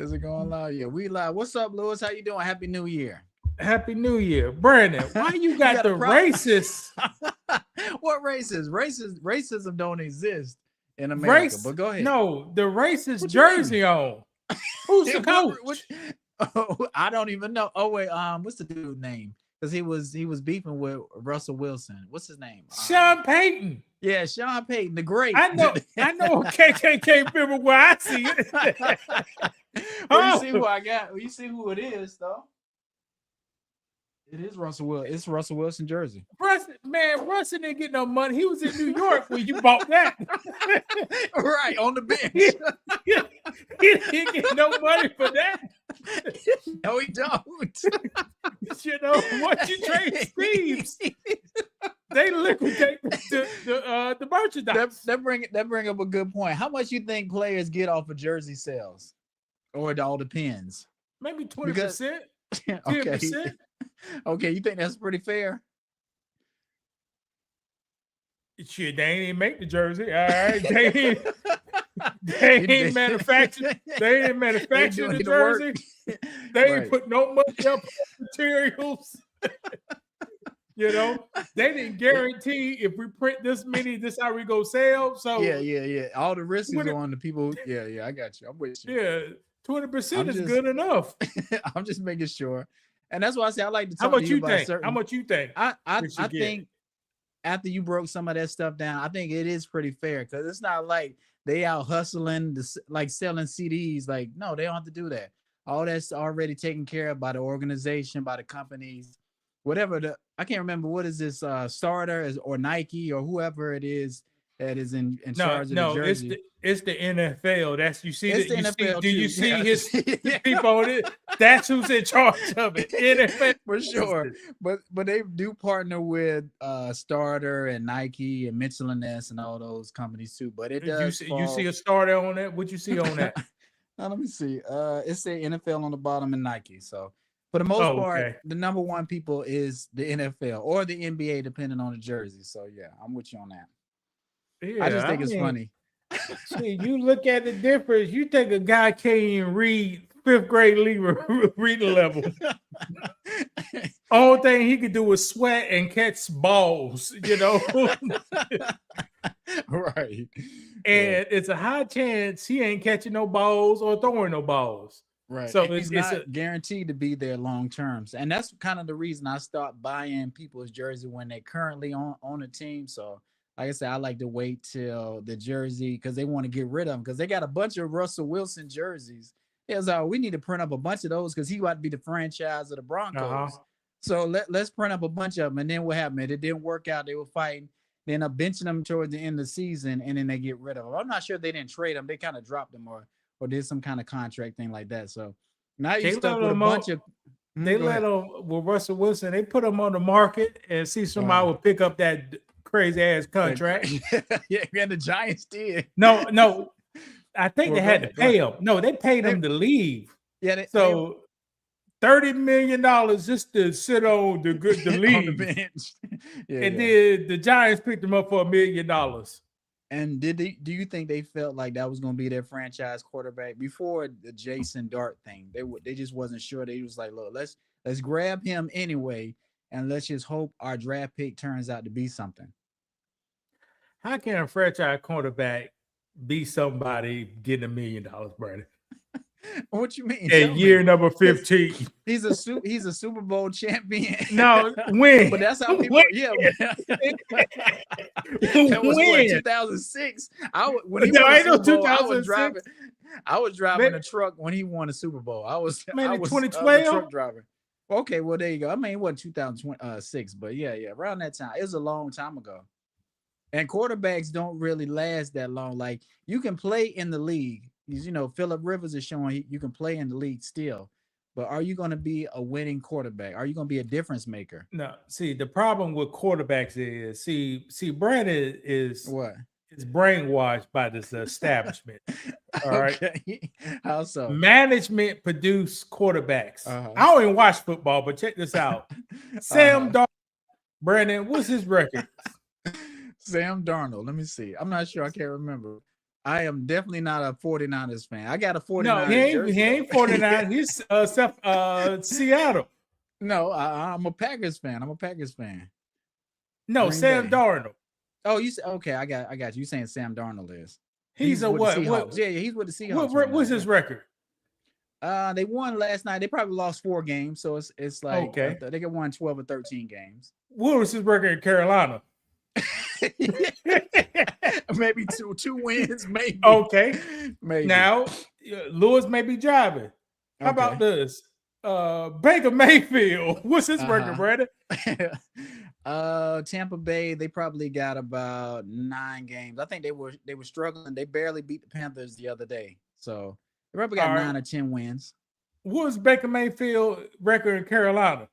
Is it going live? Yeah, we live. What's up, Lewis? How you doing? Happy New Year. Happy New Year, Brandon. Why you got the racist? What racism don't exist in America. Race? But go ahead. No, the racist What you mean? jersey on. Who's the coach? I don't even know. Oh wait, what's the dude's name? Because he was beefing with Russell Wilson. What's his name? Sean Payton. Yeah, Sean Payton, the great. I know KKK member where I see it. Well, you see who I got? You see who it is, though. It is Russell Wilson. It's Russell Wilson jersey. Russell didn't get no money. He was in New York when you bought that. Right, on the bench. He didn't get no money for that. No, he don't. You know, what you trade Steve's, they liquidate the merchandise. That bring up a good point. How much you think players get off of jersey sales? Or it all depends. Maybe 20%. Okay. 10%. Okay, you think that's pretty fair? Shit, they ain't even make the jersey. All right. They ain't manufactured. They ain't manufactured the jersey. They ain't put no money up on materials. You know, they didn't guarantee if we print this many, this how we go sell. So yeah. All the risk is on the people. Yeah, I got you. I'm with you. Yeah, 20% is good enough. I'm just making sure. And that's why I say I like to talk How much to you you about think? certain. How much you think? I think after you broke some of that stuff down, I think it is pretty fair because it's not like they out hustling, like selling CDs. Like, no, they don't have to do that. All that's already taken care of by the organization, by the companies, whatever. I can't remember what is this Starter or Nike or whoever it is that is in charge of the jersey. It's the NFL. That's you see. It's the NFL. Do you see his people on it? That's who's in charge of it. NFL for sure. But they do partner with Starter and Nike and Mitchell and Ness and all those companies too. But it does. You see a Starter on that? What you see on that? Now, let me see. It's the NFL on the bottom and Nike. So for the most part, the number one people is the NFL or the NBA, depending on the jersey. So yeah, I'm with you on that. Yeah, I just think it's funny. See, you look at the difference. You think a guy can't even read 5th grade reading level. Only thing he could do was sweat and catch balls, you know. Right. And it's a high chance he ain't catching no balls or throwing no balls. Right. So it's not guaranteed to be there long term. And that's kind of the reason I start buying people's jersey when they're currently on a team. So like I said, I like to wait till the jersey because they want to get rid of them because they got a bunch of Russell Wilson jerseys. It's like, we need to print up a bunch of those because he about to be the franchise of the Broncos. So let's print up a bunch of them. And then what happened? It didn't work out. They were fighting. They end up benching them towards the end of the season, and then they get rid of them. I'm not sure if they didn't trade them. They kind of dropped them or did some kind of contract thing like that. So now you stuck with a bunch of. They let them with Russell Wilson. They put them on the market and see somebody will pick up that crazy ass contract. Yeah, and the Giants did. No. I think they had to pay him. No, they paid him to leave. Yeah. So $30 million just to sit on the leave. On the bench. Then the Giants picked him up for $1 million. And do you think they felt like that was going to be their franchise quarterback before the Jason Dart thing? They just wasn't sure. They was like, look, let's grab him anyway, and let's just hope our draft pick turns out to be something. How can a franchise quarterback be somebody getting $1 million, Brandon? What you mean? At year number 15. He's a Super Bowl champion. No, win. But that's how people. Win. Yeah. That was what, 2006. When he won the Super Bowl, I was driving a truck when he won the Super Bowl. I was 2012 truck driver. Okay, well there you go. I mean, it wasn't 2006, but yeah, around that time. It was a long time ago. And quarterbacks don't really last that long. Like, you can play in the league. You know, Phillip Rivers is showing you can play in the league still. But are you going to be a winning quarterback? Are you going to be a difference maker? No. See, the problem with quarterbacks is, Brandon is what? Is brainwashed by this establishment. All right. How so? Management produce quarterbacks. I don't even watch football, but check this out. Sam Darnold. Brandon, what's his record? Sam Darnold. Let me see. I'm not sure. I can't remember. I am definitely not a 49ers fan. I got a 49ers No, jersey. He ain't 49. He's Seattle. No, I'm a Packers fan. I'm a Packers fan. No, Green Sam Bay. Darnold. Oh, you said okay. I got you. You saying Sam Darnold is? He's a what? Yeah, he's with the Seahawks. What's his record? They won last night. They probably lost 4 games, so it's like okay. They got won 12 or 13 games. What was his record in Carolina? Maybe two wins, maybe. Okay. Maybe. Now, Lewis may be driving. How about this? Baker Mayfield. What's his record, Brandon? Tampa Bay, they probably got about 9 games. I think they were struggling. They barely beat the Panthers the other day. So they probably got 9 or 10 wins. What was Baker Mayfield record in Carolina?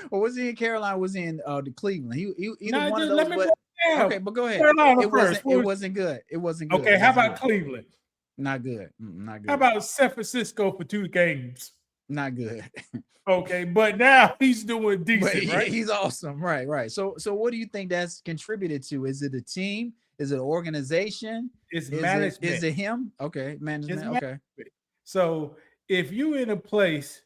Or was he in Carolina? Was he in the Cleveland? He either one of those. Okay, but go ahead. Carolina it wasn't good. It wasn't good. Okay, how about Cleveland? Not good. Not good. How about San Francisco for 2 games? Not good. Okay, but now he's doing decent, right? He's awesome. Right. So what do you think that's contributed to? Is it a team? Is it an organization? It's management. Is it him? Okay, management. Okay. So if you in a place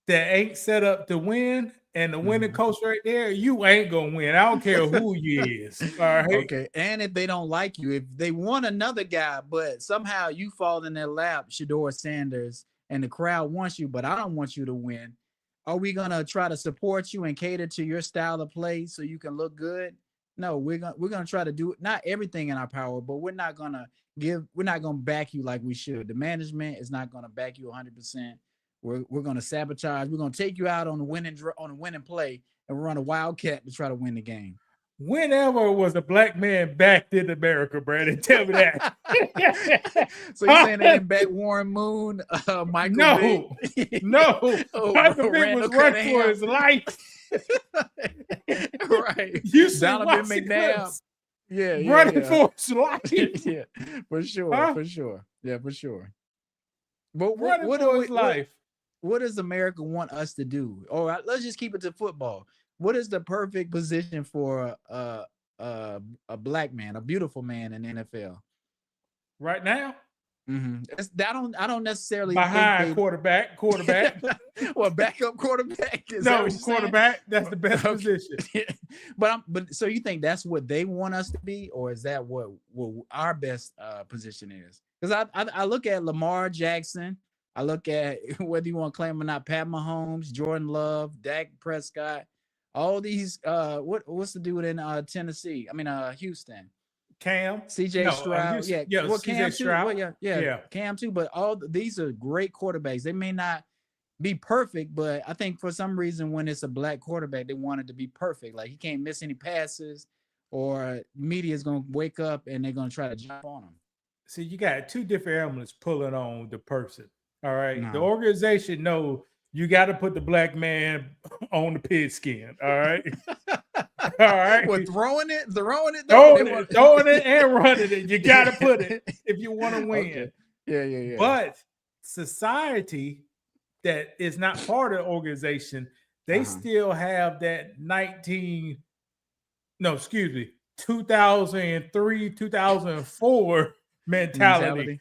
that ain't set up to win and the winning coach right there, you ain't gonna win. I don't care who you is. All right. Okay. And if they don't like you, if they want another guy, but somehow you fall in their lap, Shedeur Sanders, and the crowd wants you, but I don't want you to win. Are we gonna try to support you and cater to your style of play so you can look good? No, we're gonna try to do not everything in our power, but we're not gonna back you like we should. The management is not gonna back you 100%. We're gonna sabotage. We're gonna take you out on the winning play and run a wildcat to try to win the game. Whenever was a black man backed in America, Brandon? Tell me that. So you're saying they didn't back Warren Moon, Michael Vick? No. Michael Vick was running for his life. Right. You Donovan McNabb. Yeah. Running for his life. Yeah, for sure. For sure. Yeah, for sure. But what does America want us to do? All right, let's just keep it to football. What is the perfect position for a black man, a beautiful man in the NFL? Right now? Mm-hmm. I don't necessarily behind quarterback. Well, backup quarterback. Quarterback. That's the best position. But so you think that's what they want us to be, or is that what our best position is? Because I look at Lamar Jackson. I look at whether you want to claim or not, Pat Mahomes, Jordan Love, Dak Prescott, all these. What's the dude in Tennessee? I mean, Houston. Cam, CJ Stroud, well, Cam too. Well, yeah, Cam too. But these are great quarterbacks. They may not be perfect, but I think for some reason when it's a black quarterback, they want it to be perfect. Like he can't miss any passes, or media is gonna wake up and they're gonna try to jump on him. See, you got 2 different elements pulling on the person. All right, the organization knows you got to put the black man on the pigskin. All right. All right. Well, throwing it, throwing it and running it. You got to put it if you want to win. Okay. Yeah. But society that is not part of the organization, they still have that 2003, 2004 mentality.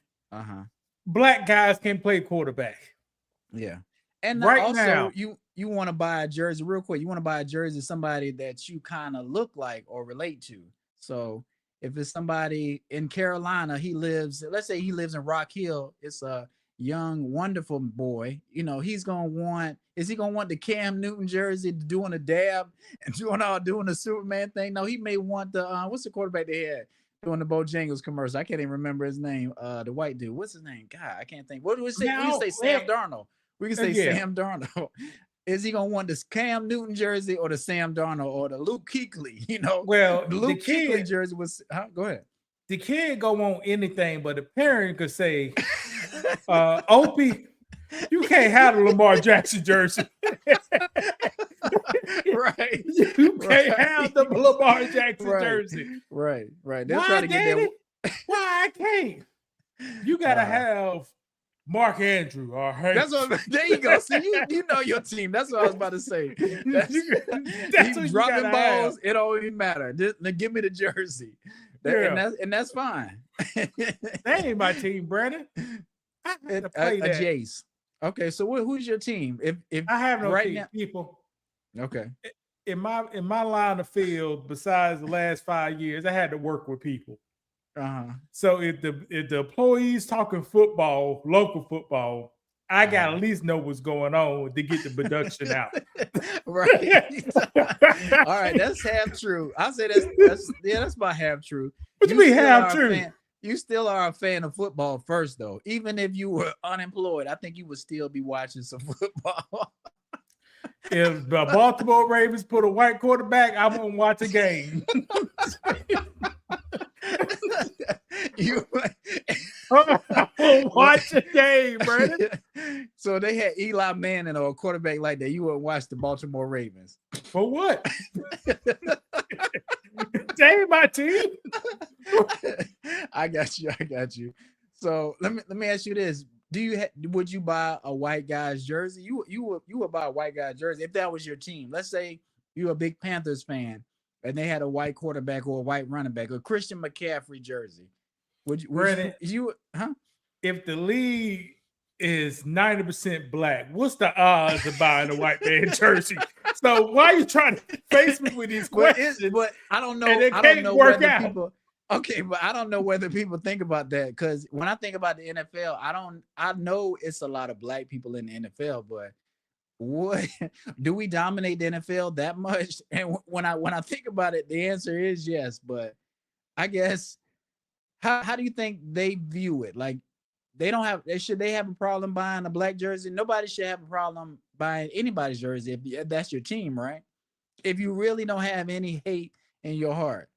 Black guys can play quarterback. Yeah. And right also, now, you want to buy a jersey real quick. You want to buy a jersey of somebody that you kind of look like or relate to. So if it's somebody in Carolina, let's say he lives in Rock Hill. It's a young, wonderful boy. You know, is he going to want the Cam Newton jersey doing a dab and doing the Superman thing? No, he may want the, what's the quarterback they had doing the Bojangles commercial? I can't even remember his name. The white dude. What's his name? God, I can't think. What do we say? We can say Sam Darnold. We can say Sam Darnold. Is he gonna want this Cam Newton jersey or the Sam Darnold or the Luke Kuechly? You know, well, the Luke Kuechly jersey was. Go ahead. The kid go on anything, but the parent could say, "Opie, you can't have the Lamar Jackson jersey." Right. You can't have the Lamar Jackson jersey. Right. They'll try to get that. Why I can't? You gotta have Mark Andrews. All right. That's what. There you go. See, you know your team. That's what I was about to say. That's he's dropping balls. Have. It don't even matter. Just give me the jersey. And that's fine. That ain't my team, Brandon. I have to play that. Jace. Okay, so who's your team? If I have no team, people. Okay. In my line of field, besides the last 5 years, I had to work with people. So if the employees talking football, local football, I got to at least know what's going on to get the production out. Right. All right, that's half true. I say that's about half true. What you mean half true? You still are a fan of football first, though. Even if you were unemployed, I think you would still be watching some football. If the Baltimore Ravens put a white quarterback, I won't watch a game. You won't watch a game, Brandon. So they had Eli Manning or a quarterback like that. You would watch the Baltimore Ravens. For what? They ain't my team. I got you. So let me ask you this: would you buy a white guy's jersey? You would buy a white guy's jersey if that was your team. Let's say you're a big Panthers fan and they had a white quarterback or a white running back, a Christian McCaffrey jersey. Would you? If the league is 90% black, what's the odds of buying a white man jersey? So why are you trying to face me with these questions? But I don't know. I don't know whether people. Okay, but I don't know whether people think about that, because when I think about the NFL, I know it's a lot of black people in the NFL, but what do we dominate the NFL that much? And when I think about it, the answer is yes. But I guess how do you think they view it? Like should they have a problem buying a black jersey? Nobody should have a problem buying anybody's jersey if that's your team, right? If you really don't have any hate in your heart.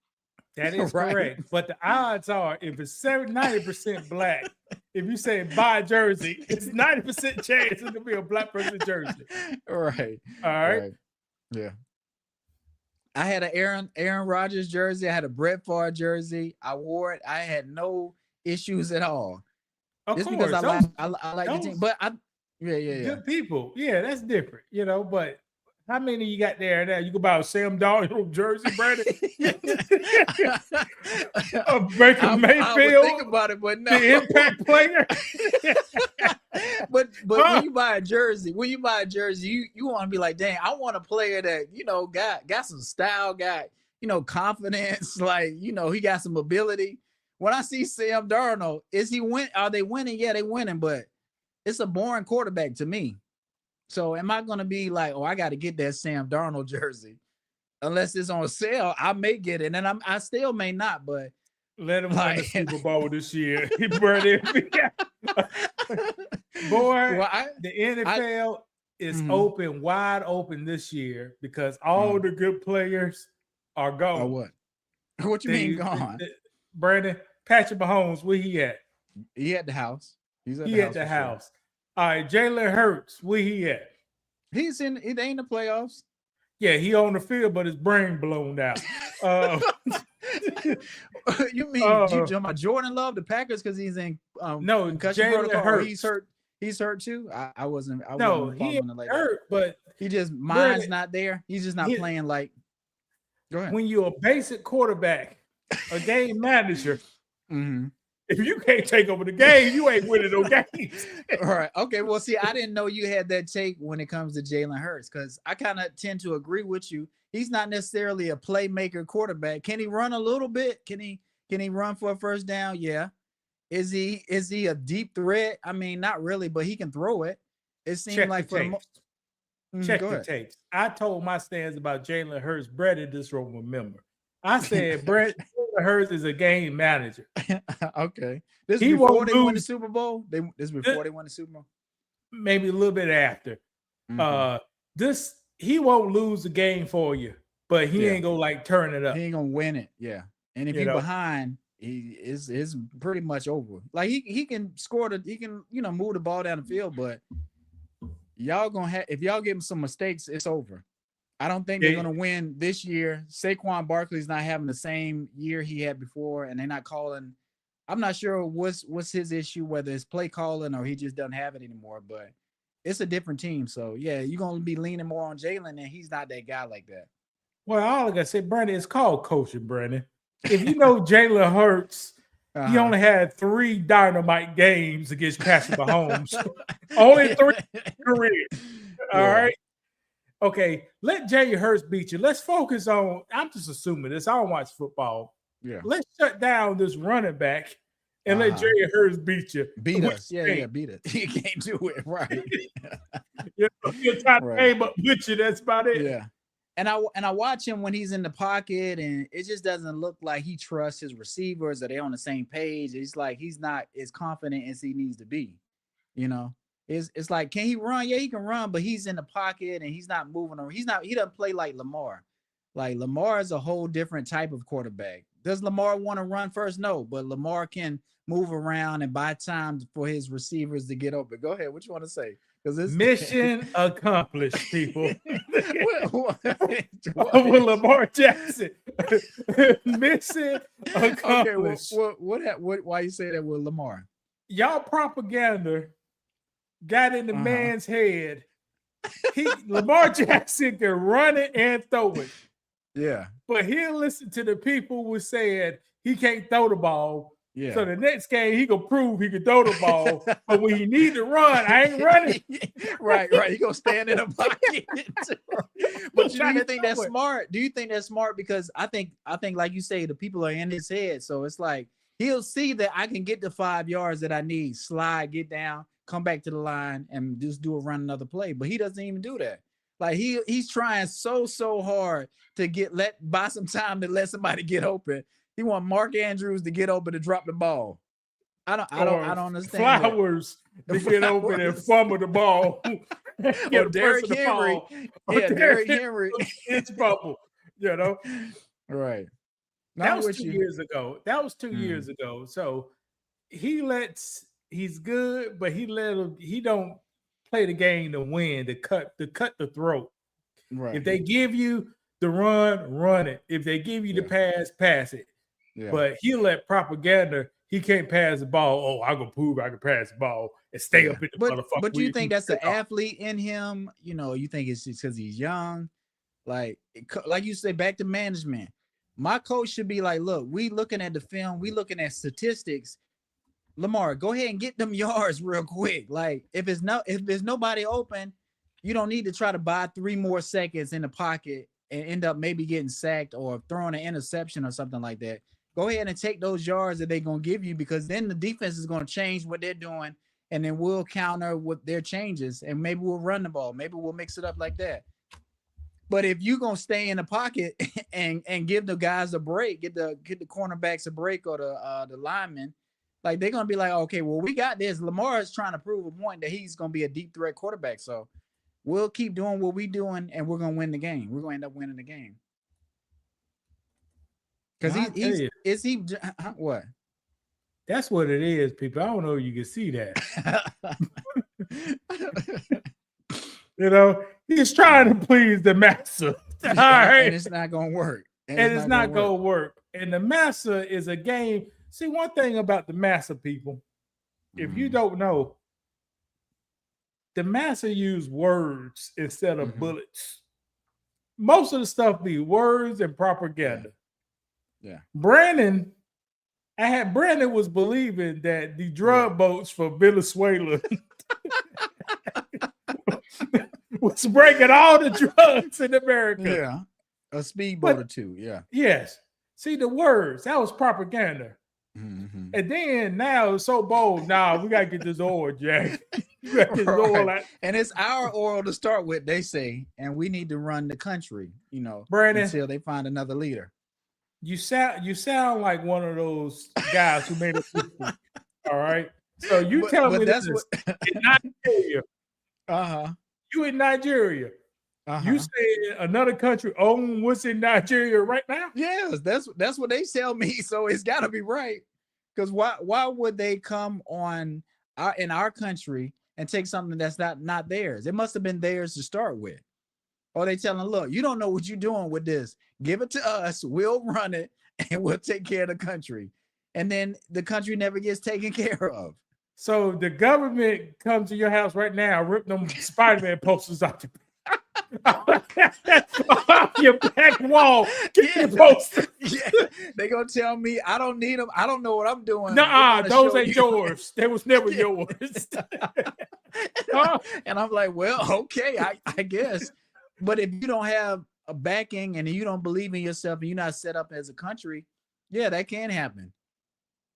That is right. Correct. But the odds are, if it's 90% black, if you say buy a jersey, it's 90% chance it's gonna be a black person jersey. Right. All right. Yeah. I had an Aaron Rodgers jersey. I had a Brett Favre jersey. I wore it. I had no issues at all. Just because I like the team. But good people. Yeah, that's different. But how many you got there now? You can buy a Sam Darnold jersey, Brandon. A Baker Mayfield. I would think about it, but no. The impact player. but when you buy a jersey, you want to be like, dang, I want a player that got some style, got confidence, like he got some ability. When I see Sam Darnold, are they winning? Yeah, they winning, but it's a boring quarterback to me. So am I going to be like, I got to get that Sam Darnold jersey? Unless it's on sale, I may get it, and I still may not, but let him win the Super Bowl this year. Boy, the NFL is wide open this year because all the good players are gone. Or what? What you mean gone? Brandon, Patrick Mahomes, where he at? He at the house. He's at the house. Sure. All right, Jalen Hurts, where he at? They ain't in the playoffs. Yeah, he on the field, but his brain blown out. You mean you talking about Jordan Love, the Packers, because he's in no Jalen Hurts. He's hurt too. I wasn't. He ain't like hurt, but he just mind's not there. He's just not playing like. Go ahead. When you're a basic quarterback, a game manager. Mm-hmm. If you can't take over the game, you ain't winning no games. All right. Okay. Well, see, I didn't know you had that take when it comes to Jalen Hurts, because I kind of tend to agree with you. He's not necessarily a playmaker quarterback. Can he run a little bit? Can he run for a first down? Yeah. Is he a deep threat? I mean, not really, but he can throw it. It seemed like for check the tapes. I told my stance about Jalen Hurts. Brett this will remember. I said Brett Hurts is a game manager. Okay. This is before they won the Super Bowl? They won the Super Bowl? Maybe a little bit after. He won't lose the game for you, but he ain't gonna turn it up. He ain't gonna win it. Yeah. And if you're behind, he is pretty much over. Like he can score he can move the ball down the field, but y'all gonna have, if y'all give him some mistakes, it's over. I don't think they're gonna win this year. Saquon Barkley's not having the same year he had before, and they're not calling. I'm not sure what's his issue, whether it's play calling or he just doesn't have it anymore. But it's a different team, so yeah, you're gonna be leaning more on Jalen, and he's not that guy like that. Well, all I said, Brandon, it's called coaching, Brandon. If you know Jalen Hurts, he only had 3 dynamite games against Patrick Mahomes. Only 3 careers. All right. Okay, let Jalen Hurts beat you. Let's focus on. I'm just assuming this. I don't watch football. Yeah. Let's shut down this running back and let Jalen Hurts beat you. Beat us. Yeah, beat it. You can't do it. Right. You're trying to aim up with you. That's about it. Yeah. And I watch him when he's in the pocket, and it just doesn't look like he trusts his receivers or they're on the same page. It's like he's not as confident as he needs to be. You know, it's like, can he run? Yeah, he can run, but he's in the pocket and he's not moving around. He doesn't play like Lamar. Like Lamar is a whole different type of quarterback. Does Lamar want to run first? No, but Lamar can move around and buy time for his receivers to get open. Go ahead. What you want to say? Because it's mission accomplished, people. With Lamar Jackson, mission accomplished. Okay, why you say that with Lamar? Y'all propaganda got in the man's head. Lamar Jackson can run it and throw it. Yeah. But he'll listen to the people who said he can't throw the ball. Yeah. So the next game he gonna prove he can throw the ball. But when he need to run, I ain't running. Right. He gonna stand in the pocket. But do you think that's smart? Do you think that's smart? Because I think like you say, the people are in his head. So it's like he'll see that I can get the 5 yards that I need, slide, get down, come back to the line, and just run another play. But he doesn't even do that. Like he's trying so hard to buy some time to let somebody get open. He want Mark Andrews to get open to drop the ball. I don't understand. Flowers to get open and fumble the ball. Or Derrick Henry. Derrick Henry. It's bubble. You know? Right. That was 2 years ago. That years ago. So he's good, but he don't play the game to win, to cut the throat. Right. If they give you the run it. If they give you the pass it. Yeah. But he'll let propaganda. He can't pass the ball. Oh, I'm gonna prove I can pass the ball and stay up in the motherfucker. But do you think that's an athlete in him? You know, you think it's just because he's young? Like you say, back to management. My coach should be like, look, we looking at the film, we looking at statistics. Lamar, go ahead and get them yards real quick. Like if there's nobody open, you don't need to try to buy 3 more seconds in the pocket and end up maybe getting sacked or throwing an interception or something like that. Go ahead and take those yards that they're going to give you, because then the defense is going to change what they're doing, and then we'll counter with their changes, and maybe we'll run the ball. Maybe we'll mix it up like that. But if you're going to stay in the pocket and give the guys a break, get the cornerbacks a break, or the linemen, like they're going to be like, okay, well, we got this. Lamar is trying to prove a point that he's going to be a deep threat quarterback. So we'll keep doing what we're doing, and we're going to win the game. We're going to end up winning the game. Because what? That's what it is, people. I don't know if you can see that. You know, he's trying to please the master. All right. And it's not going to work. And it's not going to work. And the master is a game. See, one thing about the master, people, if you don't know, the master use words instead of bullets. Most of the stuff be words and propaganda. Yeah. Brandon was believing that the drug boats for Venezuela was breaking all the drugs in America. Yeah. A speedboat or two. Yeah. Yes. See, the words, that was propaganda. Mm-hmm. And then now it's so bold. Nah, we got to get this oil, Jack. And it's our oil to start with, they say, and we need to run the country, Brandon, until they find another leader. You sound like one of those guys who made a football. All right. So you tell me that's what in Nigeria. You in Nigeria. You say another country own what's in Nigeria right now? Yes, that's what they tell me. So it's gotta be right. Because why would they come in our country and take something that's not theirs? It must have been theirs to start with. Or they tell them, look, you don't know what you're doing with this. Give it to us. We'll run it, and we'll take care of the country. and then the country never gets taken care of. So the government comes to your house right now, rip them Spider-Man posters off your back wall. Get the poster. Yeah. They gonna tell me I don't need them. I don't know what I'm doing. Nah, those ain't yours. They was never yours. And I'm like, well, okay, I guess. But if you don't have a backing and you don't believe in yourself and you're not set up as a country, yeah, that can happen.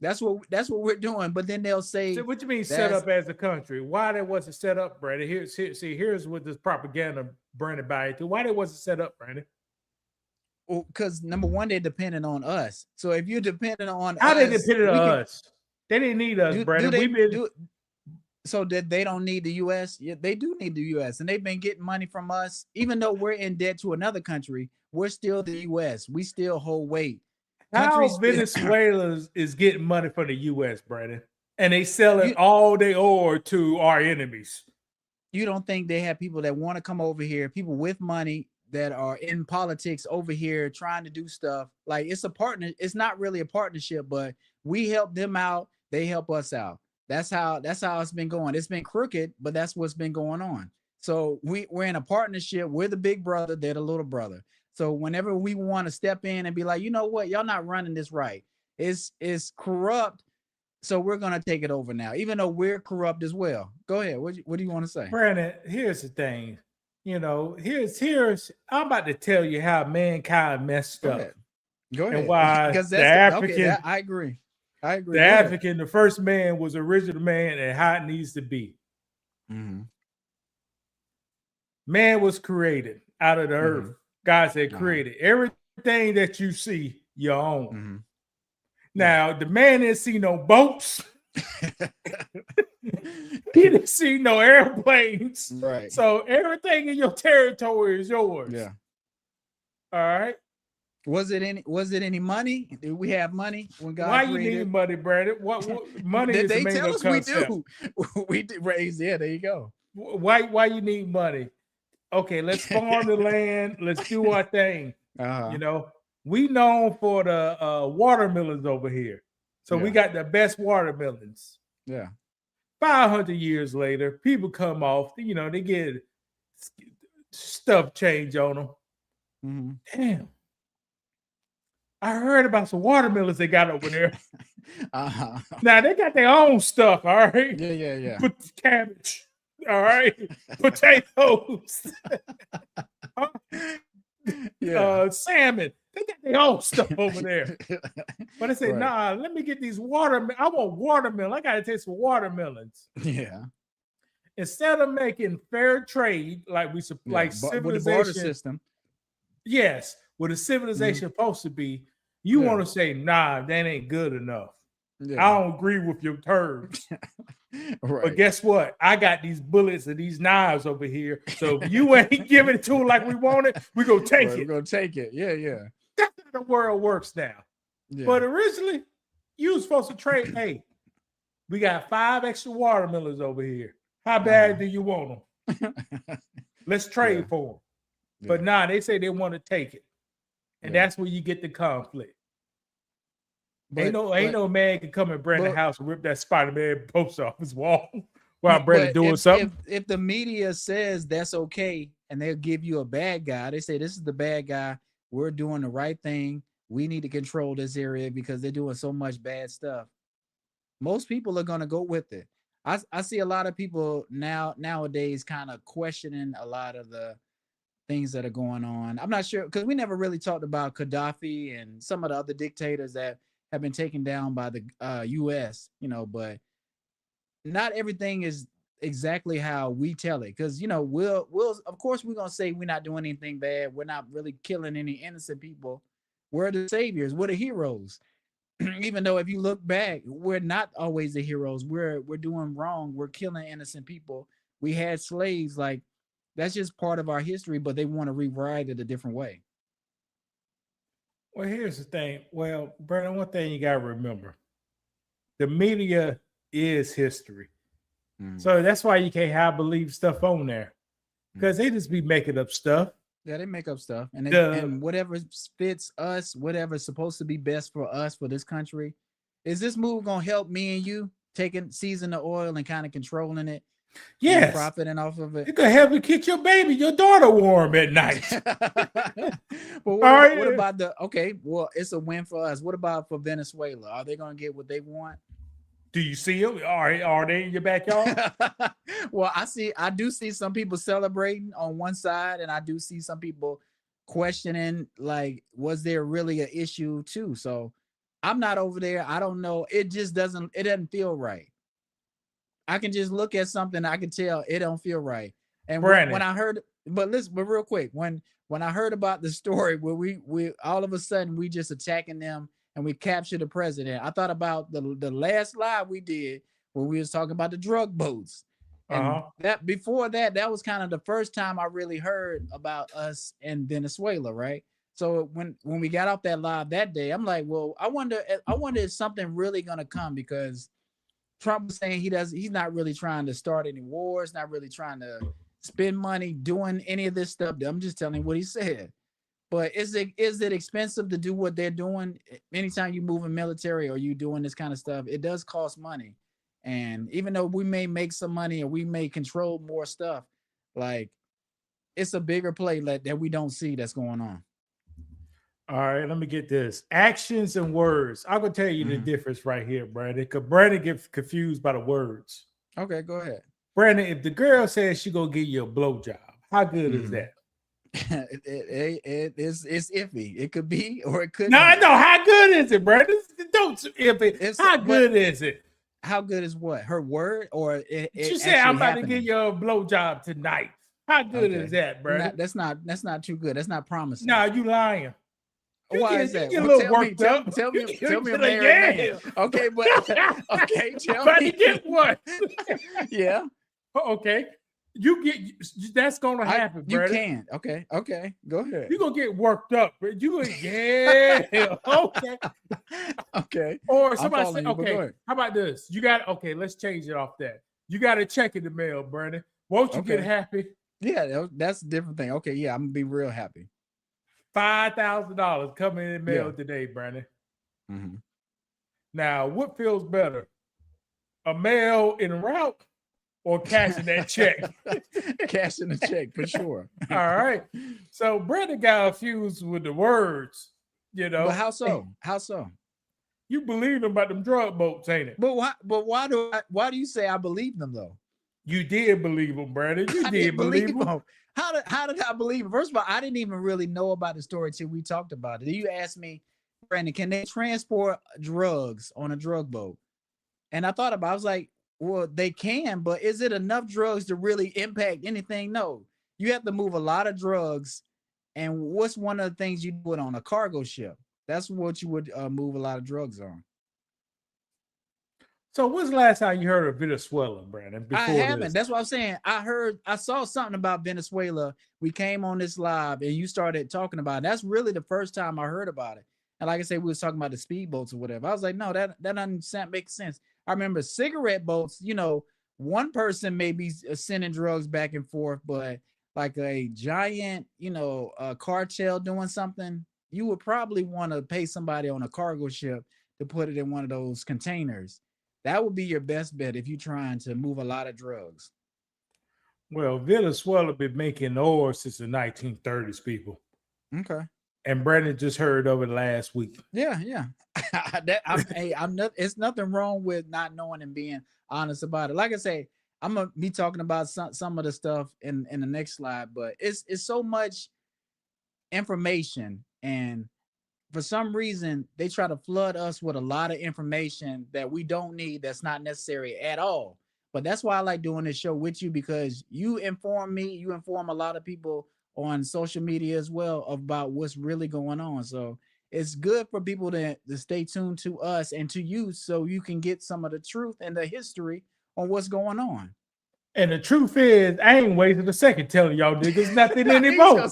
That's what we're doing. But then they'll say, so what you mean set up as a country? Why that wasn't set up, Brandon? Here's what this propaganda Brandon buy into. Why that wasn't set up, Brandon? Well, because number one, they're dependent on us. So if you're dependent on how they dependent on us? They didn't need us, Brandon. So that they don't need the U.S. Yeah, they do need the U.S. and they've been getting money from us. Even though we're in debt to another country, we're still the U.S. We still hold weight. How Venezuela is getting money from the U.S., Brandon, and they selling all their ore to our enemies. You don't think they have people that want to come over here, people with money that are in politics over here trying to do stuff? Like, it's a partner. It's not really a partnership, but we help them out. They help us out. That's how it's been going. It's been crooked, but that's what's been going on. So we're in a partnership. We're the big brother. They're the little brother. So whenever we want to step in and be like, you know what, y'all not running this right. It's corrupt. So we're gonna take it over now, even though we're corrupt as well. Go ahead. What do you want to say, Brandon? Here's the thing. Here's I'm about to tell you how mankind messed up. Go ahead. And why the African. I agree. The African, the first man, was the original man, and how it needs to be. Mm-hmm. Man was created out of the earth. God said created. Everything that you see, you own. Mm-hmm. Now, the man didn't see no boats. He didn't see no airplanes. Right. So everything in your territory is yours. Yeah. All right. Was it any money? Did we have money when God Why created? You need money, Brandon? What money is they made tell of us concept. we do. We raise. Yeah, there you go. Why you need money? Okay, let's farm the land. Let's do our thing. We known for the watermelons over here. So we got the best watermelons. Yeah. 500 years later, people come off, they get stuff change on them. Mm-hmm. Damn. I heard about some watermelons they got over there. Now they got their own stuff, all right? Yeah. Put cabbage, all right? Potatoes. Salmon. They got their own stuff over there. But they say, nah, let me get these watermelons. I want watermelon. I got to taste some watermelons. Yeah. Instead of making fair trade like civilization. With the border system. Yes. What a civilization supposed to be. You want to say, nah, that ain't good enough. Yeah. I don't agree with your terms. But guess what? I got these bullets and these knives over here. So if you ain't giving it to it like we want it, we're going to take it. We're going to take it. Yeah. That's how the world works now. Yeah. But originally, you were supposed to trade. Hey, we got 5 extra watermelons over here. How bad do you want them? Let's trade for them. Yeah. But nah, they say they want to take it. And that's where you get the conflict. Ain't no man can come in Brandon's house and rip that Spider-Man post off his wall while Brandon doing something. If the media says that's okay and they'll give you a bad guy, they say this is the bad guy. We're doing the right thing. We need to control this area because they're doing so much bad stuff. Most people are gonna go with it. I see a lot of people nowadays kind of questioning a lot of the things that are going on. I'm not sure because we never really talked about Gaddafi and some of the other dictators that have been taken down by the U.S., but not everything is exactly how we tell it. Because, we'll of course, we're going to say we're not doing anything bad. We're not really killing any innocent people. We're the saviors. We're the heroes. Even though if you look back, we're not always the heroes. We're doing wrong. We're killing innocent people. We had slaves. Like, that's just part of our history, but they want to rewrite it a different way. Well, here's the thing. Well, Brandon, one thing you got to remember. The media is history. So that's why you can't have believe stuff on there. Because they just be making up stuff. Yeah, they make up stuff. And whatever fits us, whatever's supposed to be best for us, for this country, Is this move gonna help me and you seizing the oil and kind of controlling it? Yes, profiting off of it. It could help you keep your daughter warm at night. But what about well, it's a win for us. What about for Venezuela? Are they gonna get what they want? Do you see them? Are they in your backyard? Well, I do see some people celebrating on one side, and I do see some people questioning, like, was there really an issue too? So I'm not over there. I don't know. It doesn't feel right. I can just look at something, I can tell it don't feel right. And when I heard, but real quick, when I heard about the story where we all of a sudden we just attacking them and we captured the president, I thought about the last live we did where we was talking about the drug boats. And that before that was kind of the first time I really heard about us in Venezuela, right? So when we got off that live that day, I'm like, well, I wonder if something really gonna come, because Trump was saying he's not really trying to start any wars, not really trying to spend money doing any of this stuff. I'm just telling you what he said. But is it expensive to do what they're doing? Anytime you move in military or you doing this kind of stuff, it does cost money. And even though we may make some money and we may control more stuff, like, it's a bigger play that we don't see that's going on. All right, let me get this. Actions and words. I'm going to tell you the difference right here, Brandon, because Brandon gets confused by the words. Okay, go ahead. Brandon, if the girl says she going to give you a blowjob, how good is that? It's iffy. It could be, or it could. No, how good is it, Brandon? Don't iffy. How good is it? How good is what? Her word, or she said, "I'm about to give you a blowjob tonight." How good is that, Brandon? That's not too good. That's not promising. No, you lying. Why is that? Tell me a married man. Okay, but okay, tell me. To get what? Yeah. Okay. That's gonna happen, you Brandon. Can. Okay. Go ahead. You're gonna get worked up, but okay. Okay. Or somebody say, okay, how about this? Let's change it off that. You got a check in the mail, Brandon. Won't you get happy? Yeah, that's a different thing. Okay, yeah, I'm gonna be real happy. $5,000 coming in the mail today, Brandon. Now, what feels better? A mail en route or cashing that check? Cashing the check, for sure. All right. So Brandon got fused with the words, But how so? How so? You believe them about them drug boats, ain't it? But why do you say I believe them though? You did believe them, Brandon. You did believe them. How did I believe it? First of all, I didn't even really know about the story till we talked about it. You asked me, Brandon, can they transport drugs on a drug boat? And I thought about it. I was like, well, they can, but is it enough drugs to really impact anything? No. You have to move a lot of drugs. And what's one of the things you do it on a cargo ship? That's what you would move a lot of drugs on. So when's the last time you heard of Venezuela, Brandon? I haven't. That's what I'm saying. I saw something about Venezuela. We came on this live and you started talking about it. That's really the first time I heard about it. And like I said, we was talking about the speedboats or whatever. I was like, no, that doesn't make sense. I remember cigarette boats, one person may be sending drugs back and forth, but like a giant, cartel doing something, you would probably want to pay somebody on a cargo ship to put it in one of those containers. That would be your best bet if you're trying to move a lot of drugs. Well, Venezuela been making oil since the 1930s, people. Okay. And Brandon just heard of it last week. Yeah. It's nothing wrong with not knowing and being honest about it. Like I say, I'm gonna be talking about some of the stuff in the next slide, but it's so much information, and for some reason they try to flood us with a lot of information that we don't need, that's not necessary at all. But that's why I like doing this show with you, because you inform me, you inform a lot of people on social media as well about what's really going on. So it's good for people to stay tuned to us and to you, so you can get some of the truth and the history on what's going on. And the truth is, I ain't wasted a second telling y'all niggas nothing anymore.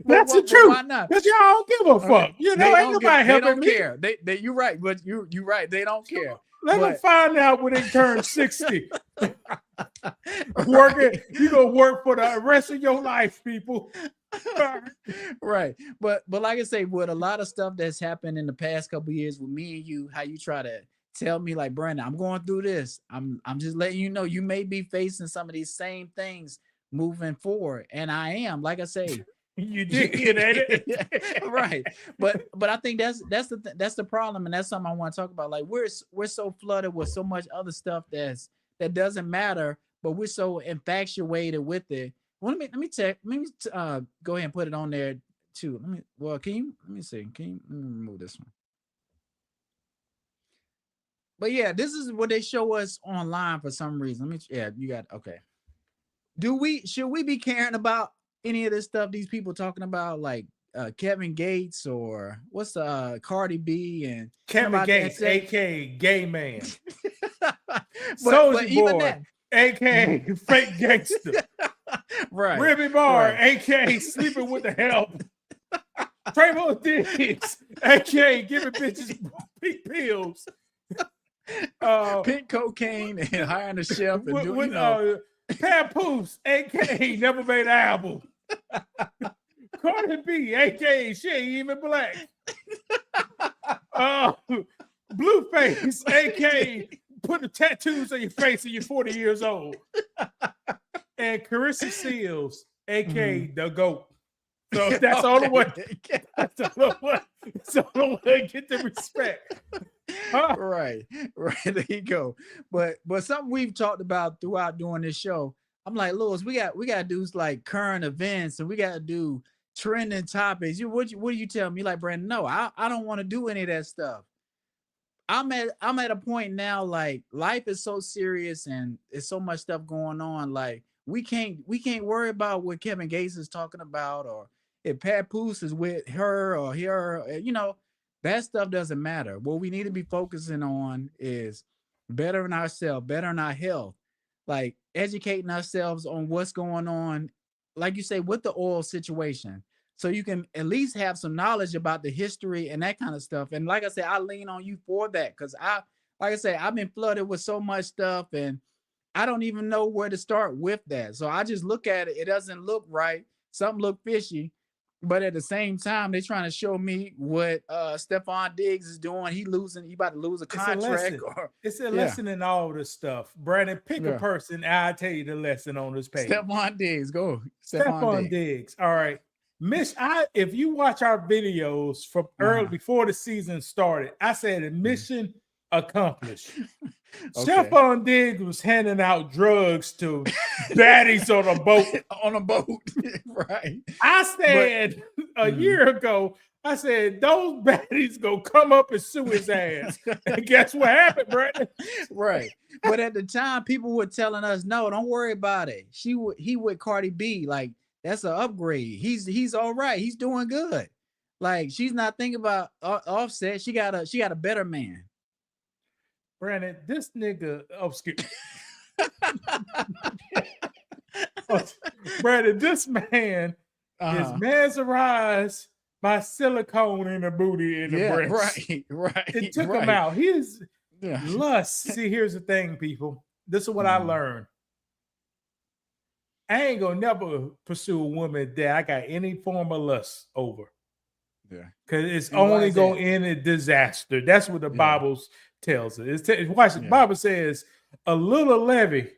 That's the truth. Why not? Because y'all don't give a fuck. Ain't nobody helping me. Care. You're right, but you're right. They don't care. Let them find out when they turn 60. You're gonna work for the rest of your life, people. Right. But like I say, with a lot of stuff that's happened in the past couple years with me and you, how you try to tell me like, Brandon, I'm going through this. I'm just letting you know you may be facing some of these same things moving forward. And I am, like I say, you did get at it. Right. But I think that's the problem, and that's something I want to talk about. Like we're so flooded with so much other stuff that doesn't matter, but we're so infatuated with it. Well, let me go ahead and put it on there too. Let me see. Let me remove this one? But yeah, this is what they show us online for some reason. You got okay. Should we be caring about any of this stuff these people talking about, like Kevin Gates or what's Cardi B and Kevin Gates, aka Gay Man, but even that, aka Fake Gangster, right? Ribby Bar, aka Sleeping with the Help, Trayvon Diggs, aka Giving Bitches Pink Pills, pink cocaine and hiring a chef and Papoose, aka Never Made an Album. Cardi B, aka she ain't even black. Blueface, aka put the tattoos on your face and you're 40 years old. And Carissa Seals, aka the GOAT. So that's all the way. That's the only way to get the respect. Right. There you go. But something we've talked about throughout doing this show. I'm like, Lewis, we got to do like current events, and we got to do trending topics. What do you tell me? Like, Brandon, no, I don't want to do any of that stuff. I'm at a point now, like life is so serious and there's so much stuff going on. Like we can't worry about what Kevin Gates is talking about, or if Papoose is with her or her, that stuff doesn't matter. What we need to be focusing on is bettering ourselves, bettering our health, like educating ourselves on what's going on, like you say, with the oil situation. So you can at least have some knowledge about the history and that kind of stuff. And like I said, I lean on you for that, because I've been flooded with so much stuff and I don't even know where to start with that. So I just look at it. It doesn't look right. Something look fishy. But at the same time, they're trying to show me what Stephon Diggs is doing. He about to lose a contract. It's a lesson in all this stuff. Brandon, pick a person. I'll tell you the lesson on this page. Stephon Diggs, go. Stephon Diggs. All right. If you watch our videos from early before the season started, I said mission accomplished. Okay. Stephon Diggs was handing out drugs to baddies on a boat. On a boat, right? I said a year ago, I said those baddies go come up and sue his ass. And guess what happened, Brandon? Right. But at the time, people were telling us, no, don't worry about it. He with Cardi B, like that's an upgrade. He's all right. He's doing good. Like she's not thinking about Offset. She got a better man. Brandon, this nigga, Brandon, this man is mesmerized by silicone in the booty in the breast. Right. It took him out. His lust. See, here's the thing, people. This is what I learned. I ain't gonna never pursue a woman that I got any form of lust over. Yeah. Because it's only gonna end in disaster. That's what the Bible tells us. Watch the Bible says a little levy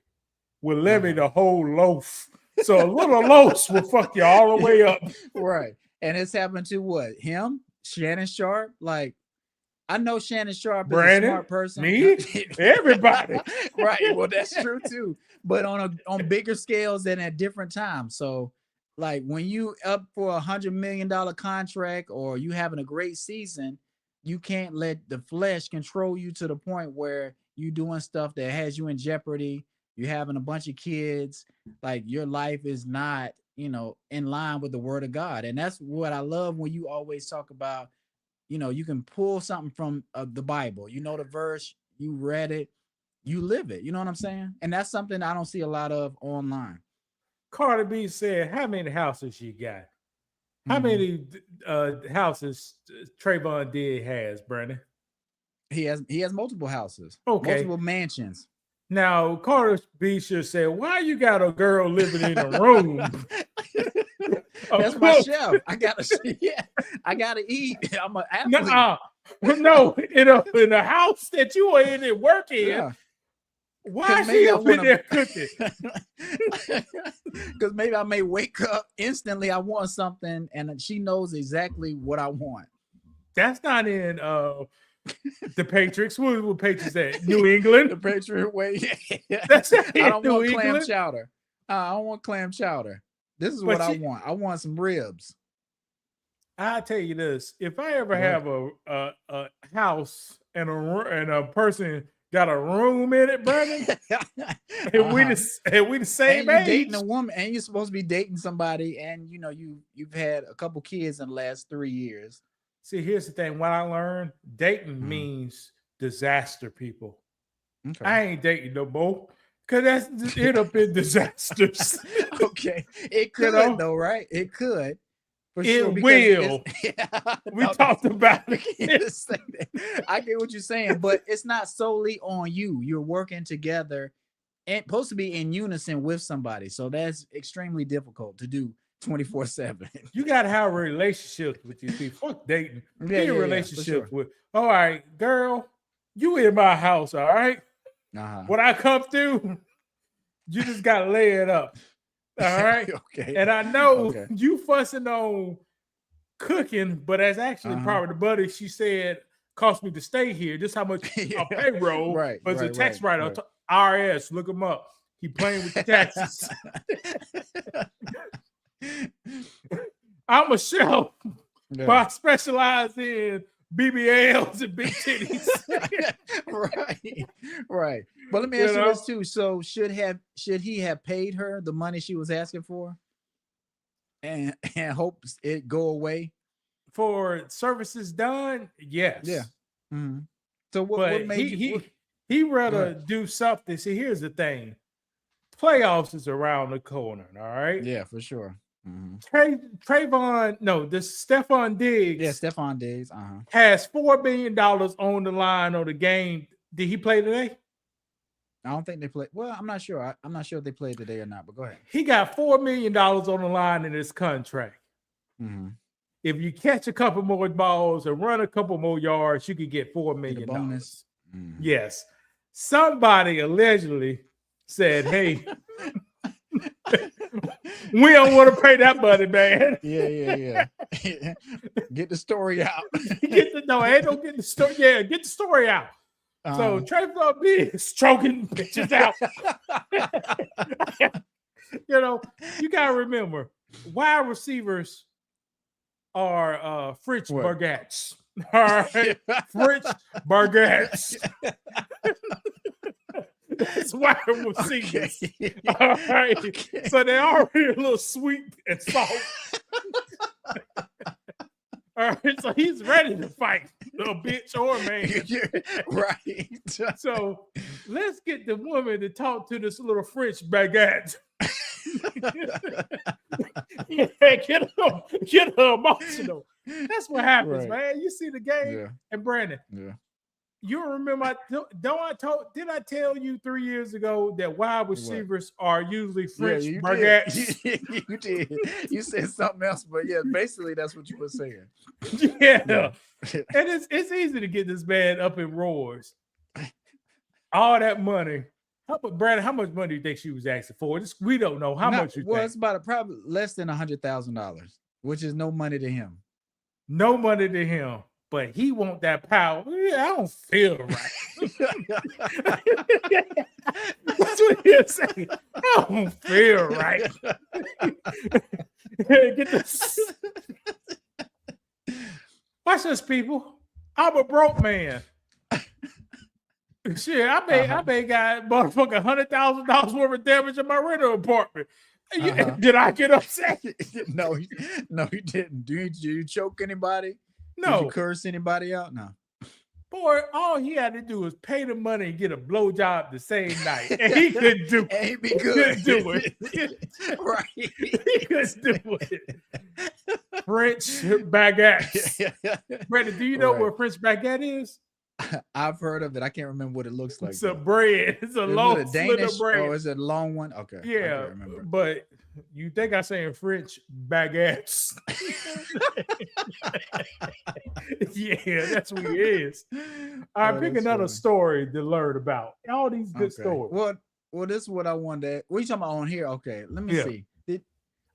will levy the whole loaf. So a little loaf will fuck you all the way up. Right. And it's happened to what? Him? Shannon Sharpe? Like, I know Shannon Sharpe is a smart person. Me? Everybody. Right. Well, that's true too. But on bigger scales and at different times. So like when you up for $100 million contract or you having a great season, you can't let the flesh control you to the point where you doing stuff that has you in jeopardy. You're having a bunch of kids. Like your life is not, in line with the word of God. And that's what I love when you always talk about, you can pull something from the Bible. You know the verse, you read it, you live it. You know what I'm saying? And that's something I don't see a lot of online. Cardi B said, how many houses you got? How many houses Trayvon Diggs has, Brandon? He has multiple houses. Okay. Multiple mansions. Now, Cardi B should say, why you got a girl living in a room? That's my chef. I gotta eat. I'm an athlete. No, in a house that you are in and work in. Yeah. Why is she up in there cooking? Because maybe I may wake up instantly. I want something, and she knows exactly what I want. That's not in the Patriots. What Patriots at? New England. The Patriot way. That's I don't want clam chowder. I don't want clam chowder. This is what I want. I want some ribs. I'll tell you this: if I ever have a house and a person got a room in it, brother, and we the same age, dating a woman, and you're supposed to be dating somebody, and you've had a couple kids in the last 3 years. See, here's the thing: what I learned, dating means disaster, people. Okay. I ain't dating no more. Cause that's end up in disasters. Okay, it could though, right? It could. For sure, will. We talked about it. I get what you're saying, but it's not solely on you. You're working together and supposed to be in unison with somebody. So that's extremely difficult to do 24/7. You gotta have relationships with these people. Fuck dating. Be in relationships with. All right, girl, you in my house, all right? When I come through, you just gotta lay it up. All right. Okay. And I know you fussing on cooking, but that's actually probably the buddy she said cost me to stay here. Just how much a payroll. Right. But the tax write-off. IRS, look him up. He playing with the taxes. I'm a chef, but I specialize in BBLs and big titties. Right. But let me ask you this too. So should he have paid her the money she was asking for, and hopes it go away for services done? Yes. Yeah. Mm-hmm. So what made he rather do something? See, here's the thing: playoffs is around the corner. All right. Yeah, for sure. Mm-hmm. Stephon Diggs. Yeah, Stephon Diggs. Has $4 million on the line on the game. Did he play today? I don't think they played. Well, I'm not sure. I'm not sure if they played today or not, but go ahead. He got $4 million on the line in his contract. Mm-hmm. If you catch a couple more balls and run a couple more yards, you could get $4 million. Bonus. Mm-hmm. Yes. Somebody allegedly said, hey, we don't want to pay that money, man. Yeah. Get the story out. Get the story. Yeah, get the story out. So Trayvon B is stroking bitches out. You gotta remember, wide receivers are French baguettes. All right, French baguettes. That's why we're singers. All right. Okay. So they're already a little sweet and salt. All right. So he's ready to fight, little bitch or man. Right. So let's get the woman to talk to this little French baguette. Get her emotional. That's what happens, man. You see the game, and Brandon. Yeah. You remember? Did I tell you 3 years ago that wide receivers are usually French baguettes? You did. You said something else, but yeah, basically that's what you were saying. Yeah. And it's easy to get this man up in roars. All that money. Brandon, how much money do you think she was asking for? We don't know how much. It's about probably less than $100,000, which is no money to him. No money to him. But he want that power. Yeah, I don't feel right. That's what he'll say. I don't feel right. Get this. Watch this, people. I'm a broke man. Shit, I may got motherfucking $100,000 worth of damage in my rental apartment. Did I get upset? No, you didn't. Did you choke anybody? No. Did you curse anybody out? No. Boy, all he had to do was pay the money and get a blowjob the same night. And he couldn't do it. And he'd be good. He couldn't do it. Right. He couldn't do it. French baguettes. Brandon, do you know where French baguette is? I've heard of it. I can't remember what it looks like. It's a bread. It's a long Danish bread. Or is it a long one? Okay. Yeah, I can't remember. But you think I say in French baguettes? Yeah, that's what he is. All right, pick another story to learn about. All these good stories. Well, this is what I wanted. What are you talking about on here? Okay, let me see.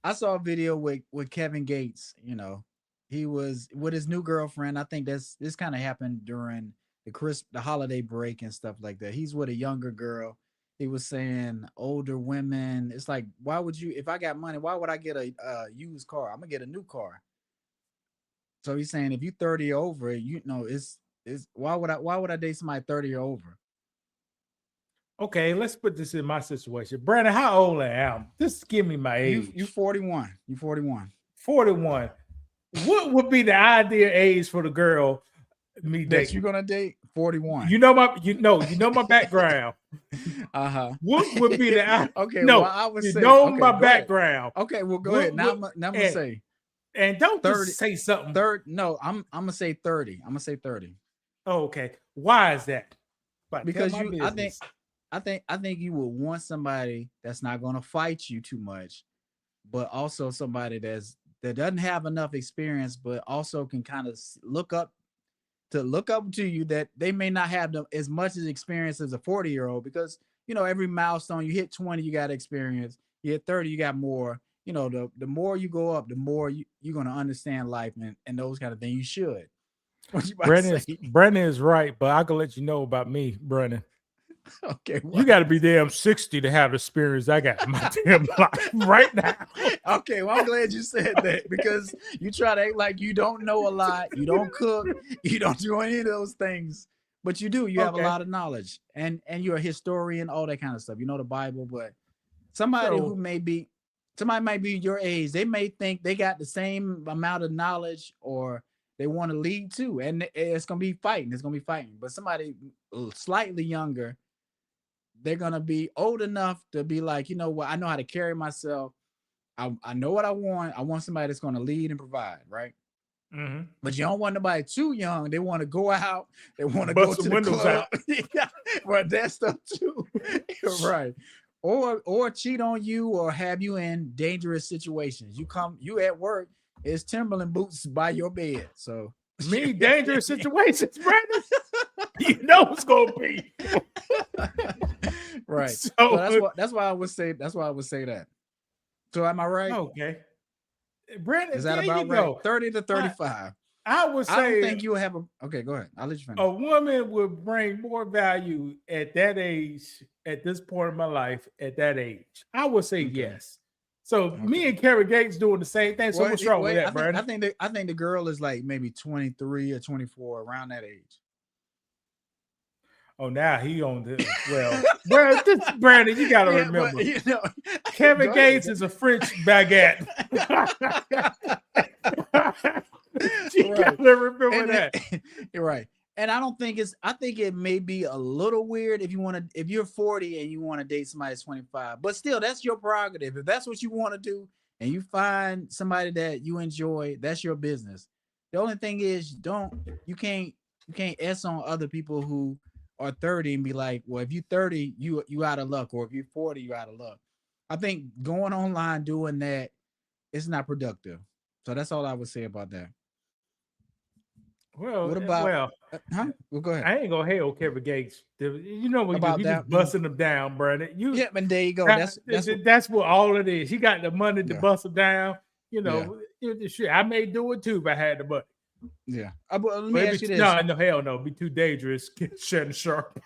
I saw a video with Kevin Gates. You know, he was with his new girlfriend. I think this kind of happened during the holiday break and stuff like that. He's with a younger girl. He was saying older women. It's like, why would you? If I got money, why would I get a used car? I'm gonna get a new car. So he's saying if you 30 or over, you know, it's why would I date somebody 30 or over? Okay, let's put this in my situation. Brandon, how old I am? Just give me my age. You 41. You 41. 41. What would be the ideal age for the girl me that you're gonna date? 41. You know my background. What would be the okay? No, well, I would say my background. Ahead. Okay, well go ahead. Now I'm gonna say. And don't 30, just say something. No, I'm gonna say 30. I'm gonna say 30. Oh, okay. Why is that? Because I think you would want somebody that's not gonna fight you too much, but also somebody that doesn't have enough experience, but also can kind of look up to you, that they may not have as much as experience as a 40-year-old, because you know every milestone you hit 20, you got experience. You hit 30, you got more. You know, the more you go up, the more you're gonna understand life and those kind of things. You should. Brennan is right, but I can let you know about me, Brennan. Okay, you got to be damn 60 to have the experience I got in my damn life right now. Okay, well, I'm glad you said that, because you try to act like you don't know a lot, you don't cook, you don't do any of those things, but you do. You have a lot of knowledge, and you're a historian, all that kind of stuff. You know the Bible, but somebody might be your age, they may think they got the same amount of knowledge, or they want to lead too, and it's gonna be fighting. It's gonna be fighting. But somebody slightly younger, they're gonna be old enough to be like, you know what, I know how to carry myself. I know what I want. I want somebody that's gonna lead and provide, right? Mm-hmm. But you don't want nobody too young. They want to go out. They want to go to the windows club. Out. Yeah, but that stuff too, right? Or cheat on you, or have you in dangerous situations. You at work, it's Timberland boots by your bed. So me dangerous situations, Brandon. You know it's gonna be. Right. So that's why I would say that. So am I right? Okay. Brandon, is that about right? Go. 30 to 35. I would say. I don't think you have a. Okay, go ahead. I'll let you finish. A woman would bring more value at that age, at this point in my life, at that age. I would say yes. So me and Kevin Gates doing the same thing. So what's wrong with that, Brandon? I think the girl is like maybe 23 or 24, around that age. Oh, now he on the Brandon, you gotta remember. But, you know, Kevin Gates is a French baguette. You gotta remember that. You're right. And I think it may be a little weird if you're 40 and you want to date somebody that's 25, but still that's your prerogative. If that's what you want to do and you find somebody that you enjoy, that's your business. The only thing is you can't S on other people who are 30 and be like, well, if you're 30, you out of luck, or if you're 40, you out of luck. I think going online doing that, it's not productive. So that's all I would say about that. Well, what about Well, go ahead. I ain't gonna hate Kevin Gates. You know what you just busting them down, Brandon. And there you go. That's what all it is. He got the money to bust them down. You know, shit. I may do it too if I had the money. Yeah. Let me ask you this. No, hell no. It'd be too dangerous. Shannon Sharpe.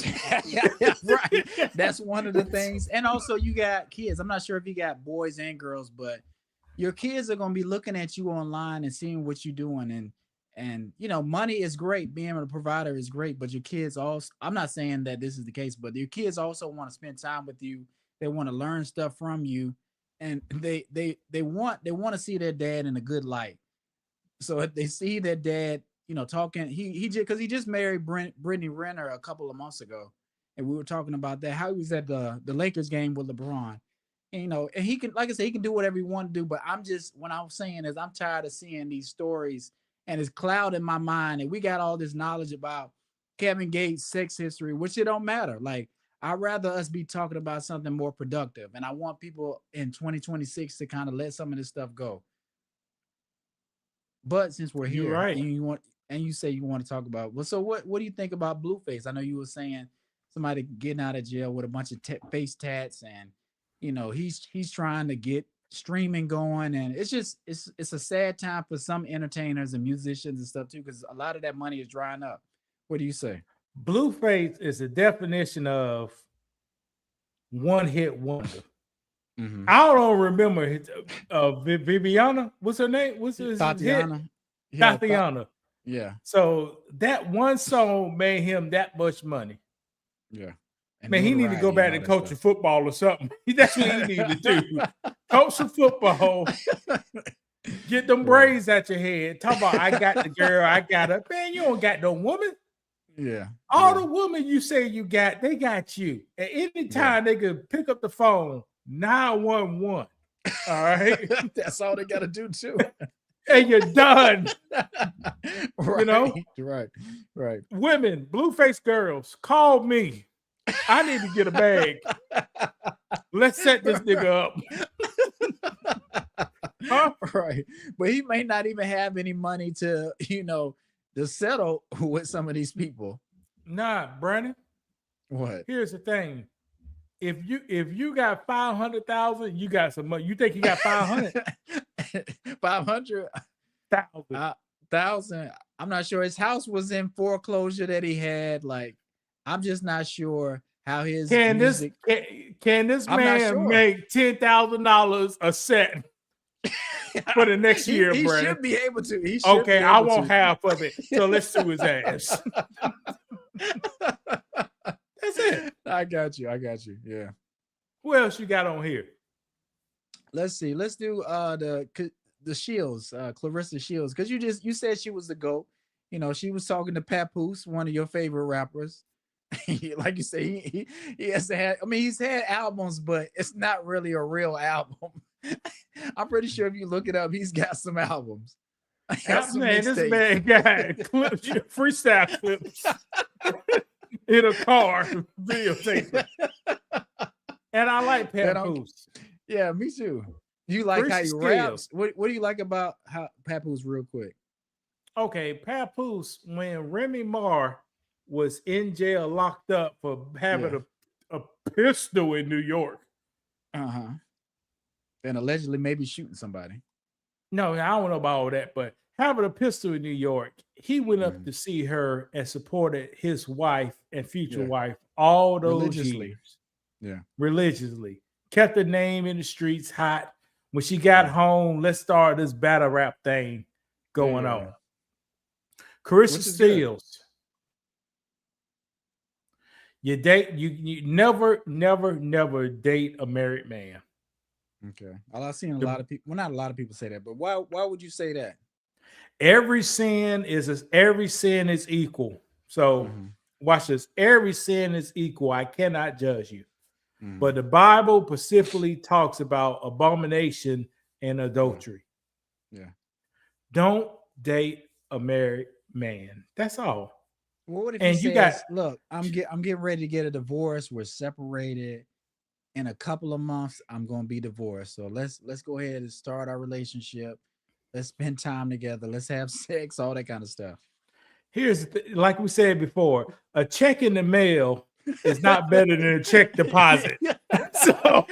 Right. That's one of the things. And also, you got kids. I'm not sure if you got boys and girls, but your kids are gonna be looking at you online and seeing what you're doing. And you know, money is great. Being a provider is great, but your kids also. I'm not saying that this is the case, but your kids also want to spend time with you. They want to learn stuff from you, and they want to see their dad in a good light. So if they see their dad, you know, talking, he just married Brittany Renner a couple of months ago, and we were talking about that, how he was at the Lakers game with LeBron, and, you know, and he can, like I said, he can do whatever he want to do. But what I'm saying is I'm tired of seeing these stories, and it's clouding my mind, and we got all this knowledge about Kevin Gates' sex history, which it don't matter. Like, I'd rather us be talking about something more productive. And I want people in 2026 to kind of let some of this stuff go. But since we're You're here right. and you say you want to talk about, well, so what do you think about Blueface? I know you were saying somebody getting out of jail with a bunch of face tats, and he's trying to get streaming going, and it's a sad time for some entertainers and musicians and stuff too, because a lot of that money is drying up. What do you say? Blueface is a definition of one hit wonder. Mm-hmm. I don't remember Viviana. What's her name? What's his Tatiana? Hit? Tatiana. Yeah. So that one song made him that much money. Yeah. And man, he need to go back and coach football or something. That's what he need to do. Coach some football. Get them braids out your head. Talk about, I got the girl, I got her. Man, you don't got no woman. Yeah. All the women you say you got, they got you. At any time they could pick up the phone, 911. All right. That's all they got to do too. And you're done. Right, you know? Right. Women, Blueface girls, call me. I need to get a bag. Let's set this nigga up. Huh? Right. But he may not even have any money to settle with some of these people. Nah, Brandon. What? Here's the thing. If you got 500,000, you got some money. You think you got 500? 500,000. I'm not sure. His house was in foreclosure that he had. Like, I'm just not sure how his can music. Can this man make $10,000 a set for the next year, he Brandon? Should be able to. Okay, I want half of it. So let's sue his ass. That's it. I got you. Yeah. Who else you got on here? Let's see. Let's do the Shields, Clarissa Shields, because you said she was the GOAT. She was talking to Papoose, one of your favorite rappers. Like you say, he has had. I mean, he's had albums, but it's not really a real album. I'm pretty sure if you look it up, he's got some albums. This man got clips, freestyle clips in a car, videotape. And I like Papoose. Yeah, me too. You like how he raps? What do you like about how Papoose, real quick? Okay, Papoose, when Remy Ma was in jail, locked up for having a pistol in New York. Uh-huh. And allegedly maybe shooting somebody. No, I don't know about all that, but having a pistol in New York, he went up to see her and supported his wife and future wife all those years. Yeah. Religiously. Kept the name in the streets hot. When she got home, let's start this battle rap thing going on. Clarissa Shields. You never date a married man. Okay. I've seen a lot of people. Well, not a lot of people say that, but why would you say that? Every sin is equal. So watch this. Every sin is equal. I cannot judge you. But the Bible specifically talks about abomination and adultery. Yeah. Don't date a married man. That's all. Well, what if he says, look, I'm getting ready to get a divorce. We're separated. In a couple of months, I'm gonna be divorced. So let's go ahead and start our relationship. Let's spend time together. Let's have sex, all that kind of stuff. Here's like we said before, a check in the mail is not better than a check deposit. So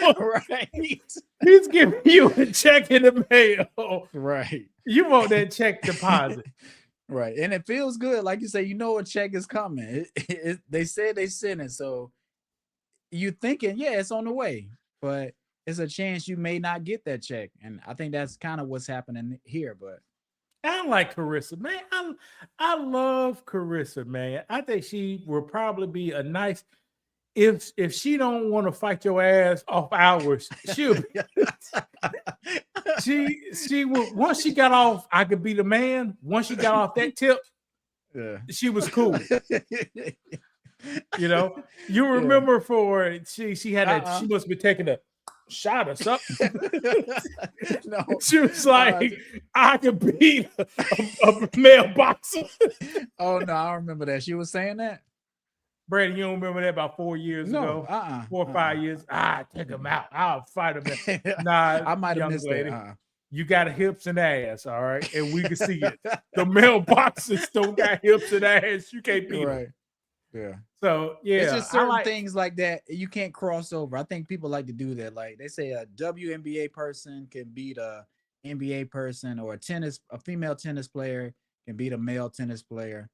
right. He's giving you a check in the mail. Right. You want that check deposit. Right. And it feels good. Like you say, a check is coming. They said they sent it. So you're thinking, it's on the way, but it's a chance you may not get that check. And I think that's kind of what's happening here. But I like Clarissa, man. I love Clarissa, man. I think she will probably be a nice, if she don't want to fight your ass off hours, she will. Once she got off, I could be the man. Once she got off that tip, she was cool. You remember she had that, she must be taking shot or something. No, She was like, I could beat a male boxer. Oh no, I remember that. She was saying that. Brandon, you don't remember that about 4 years ago? 4 or 5 years. Take him out. I'll fight him. Nah, I might have young missed lady. that. You got hips and ass, all right? And we can see it. The male boxers don't got hips and ass. You can't beat them. Yeah. So, yeah. It's just certain things like that you can't cross over. I think people like to do that. Like they say a WNBA person can beat a NBA person, or a female tennis player can beat a male tennis player.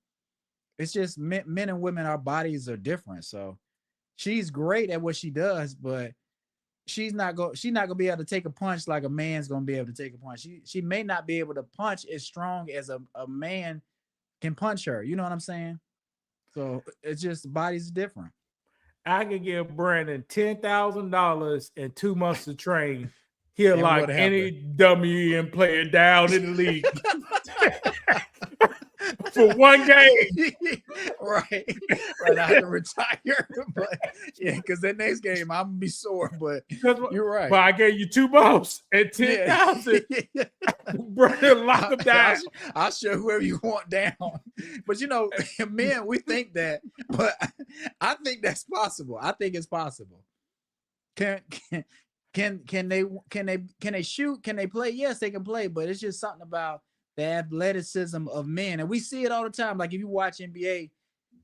It's just men and women, our bodies are different. So she's great at what she does, but she's not gonna be able to take a punch like a man's gonna be able to take a punch. She may not be able to punch as strong as a man can punch her. You know what I'm saying? So it's just bodies different. I could give Brandon $10,000 and 2 months to train. He'll like any WN player down in the league. For one game. Right. I have to retire. But yeah, because that next game I'm gonna be sore. But you're right. But I gave you 2 months and 10,000. Brandon, lock him down. I'll show whoever you want down. But men, we think that, but I think that's possible. I think it's possible. Can they shoot? Can they play? Yes, they can play, but it's just something about the athleticism of men. And we see it all the time. Like if you watch NBA,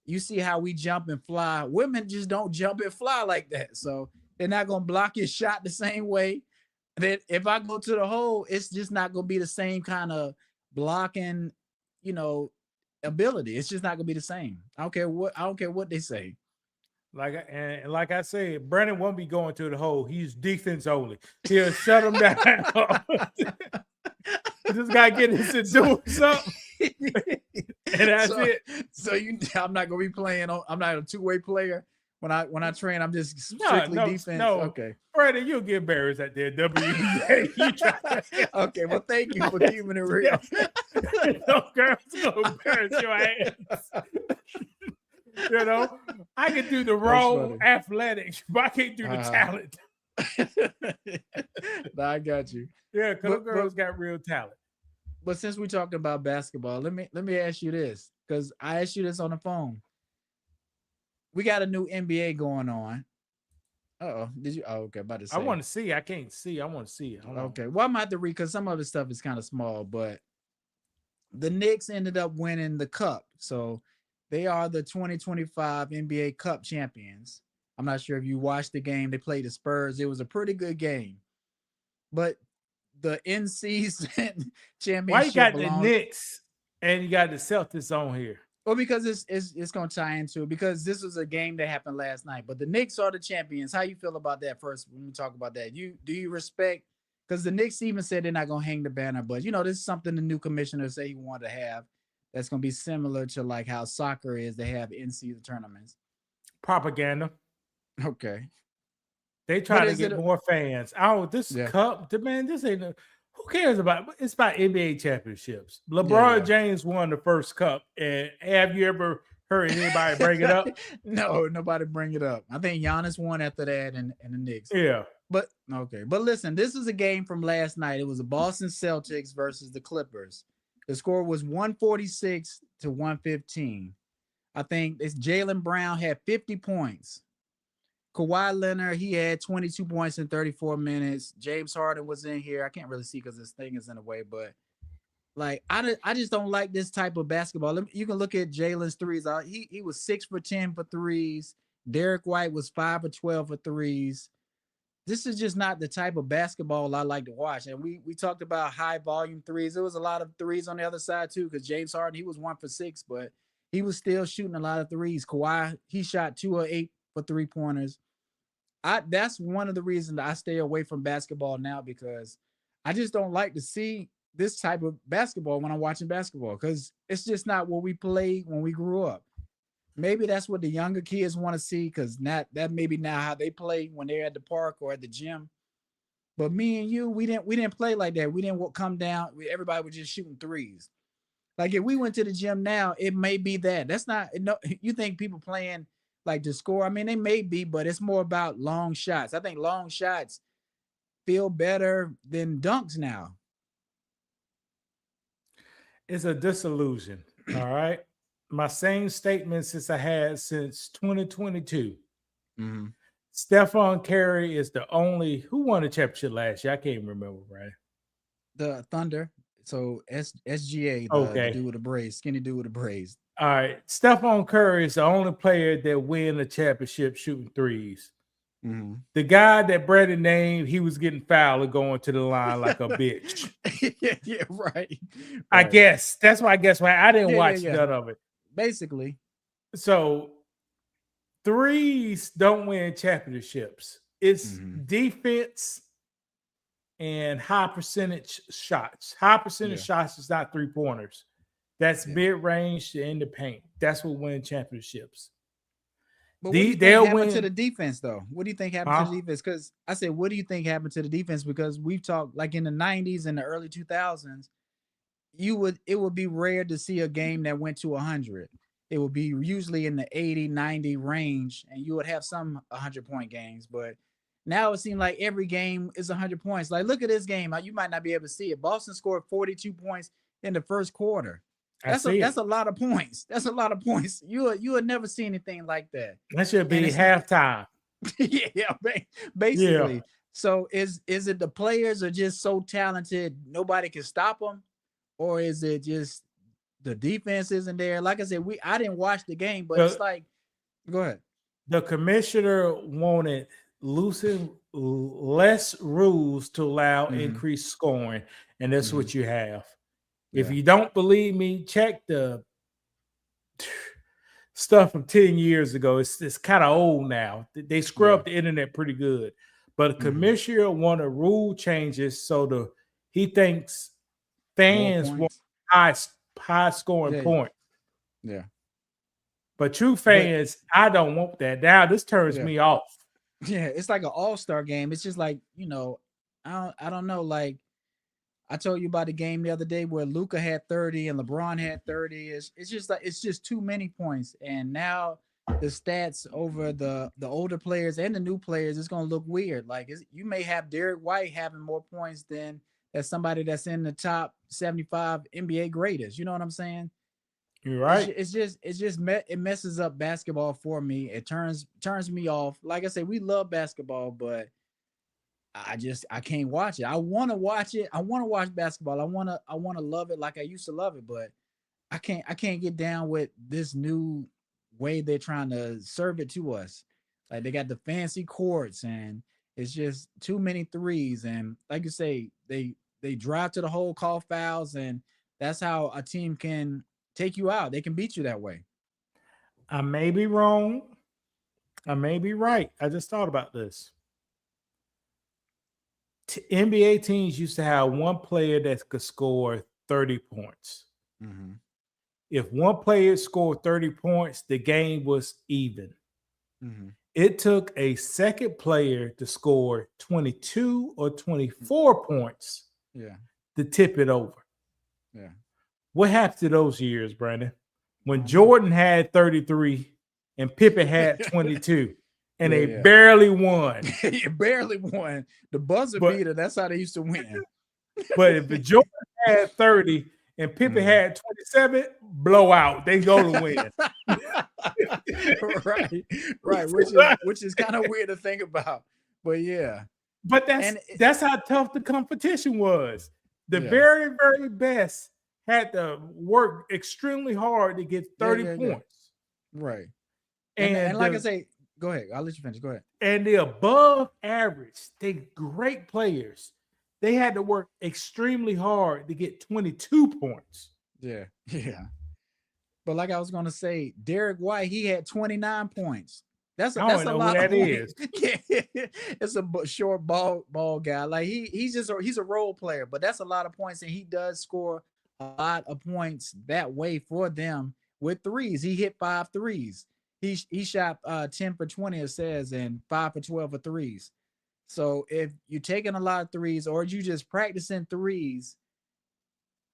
you see how we jump and fly. Women just don't jump and fly like that. So they're not going to block your shot the same way. That if I go to the hole, it's just not going to be the same kind of blocking, ability. It's just not going to be the same. I don't care what they say. Like I said, Brandon won't be going to the hole. He's defense only. He'll shut him down. This guy getting into doing something, and that's it. So I'm not gonna be playing. I'm not a two-way player. When I train, I'm just strictly defense. No, okay. Brandon, you'll get embarrassed at the WNBA. Okay, well, thank you for keeping it real. No girls gonna embarrass your ass. I can do the raw athletics, but I can't do the talent. No, I got you. Yeah, because girls got real talent. But since we're talking about basketball, let me ask you this, because I asked you this on the phone. We got a new NBA going on. Did you? Oh, okay. About to say. I want to see. I can't see. I want to see it. Okay. Well, I'm about to read because some of the stuff is kind of small, but the Knicks ended up winning the cup. So they are the 2025 NBA Cup champions. I'm not sure if you watched the game. They played the Spurs. It was a pretty good game. But the in-season championship. Why you got the Knicks and you got the Celtics on here? Well, because it's going to tie into it, because this was a game that happened last night. But the Knicks are the champions. How you feel about that first when we talk about that? Do you respect, because the Knicks even said they're not going to hang the banner, but this is something the new commissioner said he wanted to have that's going to be similar to like how soccer is. They have in-season tournaments. Propaganda. Okay. They try to get more fans. This cup, man, this ain't who cares about it? It's about NBA championships. LeBron James won the first cup. And have you ever heard anybody bring it up? No, nobody bring it up. I think Giannis won after that and the Knicks. Yeah. But okay. But listen, this is a game from last night. It was the Boston Celtics versus the Clippers. The score was 146 to 115. I think Jaylen Brown had 50 points. Kawhi Leonard, he had 22 points in 34 minutes. James Harden was in here. I can't really see because this thing is in the way, but like I just don't like this type of basketball. You can look at Jaylen's threes. He was 6 for 10 for threes. Derek White was 5 for 12 for threes. This is just not the type of basketball I like to watch. And we talked about high volume threes. There was a lot of threes on the other side too, because James Harden, he was 1 for 6, but he was still shooting a lot of threes. Kawhi, he shot 2 or 8 for 3-pointers. That's one of the reasons I stay away from basketball now, because I just don't like to see this type of basketball when I'm watching basketball, because it's just not what we played when we grew up. Maybe that's what the younger kids want to see, because that maybe now how they play when they're at the park or at the gym. But me and you, we didn't play like that. We didn't come down. Everybody was just shooting threes. Like if we went to the gym now, it may be that. That's not. No, you think people playing like to score? I mean, they may be, but it's more about long shots. I think long shots feel better than dunks now. It's a disillusion. All right. My same statement since I had since 2022. Mm-hmm. Stephon Curry is the only who won the championship last year. I can't remember, right? The Thunder. So SGA, the Okay. dude with the braids, skinny dude with the braids. All right. Stephon Curry is the only player that win a championship shooting threes. Mm-hmm. The guy that Brandon named, he was getting fouled and going to the line like a bitch. Yeah, right. I guess that's why. I guess why I didn't watch none of it. Basically, so threes don't win championships. It's defense and high percentage shots. High percentage shots is not 3-pointers. That's mid-range in the paint. That's what wins championships. But what do you think happened to the defense, though? What do you think happened to the defense? Because I said, what do you think happened to the defense? Because we've talked like in the 90s and the early 2000s, it would be rare to see a game that went to 100. It would be usually in the 80, 90 range, and you would have some 100-point games. But now it seems like every game is 100 points. Like, look at this game. You might not be able to see it. Boston scored 42 points in the first quarter. That's a lot of points. That's a lot of points. You would never see anything like that. That should be halftime. Yeah, basically. Yeah. So is it the players are just so talented nobody can stop them, or is it just the defense isn't there? Like I said, I didn't watch the game, but it's like, go ahead. The commissioner wanted less rules to allow increased scoring, and that's what you have. If you don't believe me, check the stuff from 10 years ago. It's kind of old now. They scrubbed the internet pretty good. But the commissioner wanted rule changes so he thinks fans want high scoring points. Yeah. But true fans, I don't want that. Now this turns me off. Yeah, it's like an all-star game. It's just like, I don't know, like I told you about the game the other day where Luka had 30 and LeBron had 30. It's just like it's just too many points. And now the stats over the older players and the new players is going to look weird. Like you may have Derek White having more points than somebody that's in the top 75 NBA greatest. You know what I'm saying? You're right. It messes up basketball for me. It turns me off. Like I said, we love basketball, but I can't watch it. I want to watch it. I want to watch basketball. I want to love it like I used to love it, but I can't get down with this new way they're trying to serve it to us. Like they got the fancy courts and it's just too many threes. And like you say, they drive to the hole, call fouls, and that's how a team can take you out. They can beat you that way. I may be wrong. I may be right. I just thought about this. NBA teams used to have one player that could score 30 points. Mm-hmm. If one player scored 30 points, the game was even. Mm-hmm. It took a second player to score 22 or 24 points to tip it over. Yeah. What happened to those years, Brandon? When Jordan had 33 and Pippen had 22. And they barely won. Barely won. The buzzer beater, that's how they used to win. But if the Jordan had 30 and Pippen had 27, blowout. They go to win. Right. Which is kind of weird to think about. But yeah. But that's how tough the competition was. The very, very best had to work extremely hard to get 30 points. Right. And like I say, go ahead. I'll let you finish. Go ahead. And the above average, they great players. They had to work extremely hard to get 22 points. Yeah. But like I was going to say, Derek White, he had 29 points. That's a lot of points. It's a short ball guy. Like he's a role player, but that's a lot of points, and he does score a lot of points that way for them with threes. He hit 5 threes. He shot 10 for 20, it says, and 5 for 12 for threes. So if you're taking a lot of threes or you just practicing threes,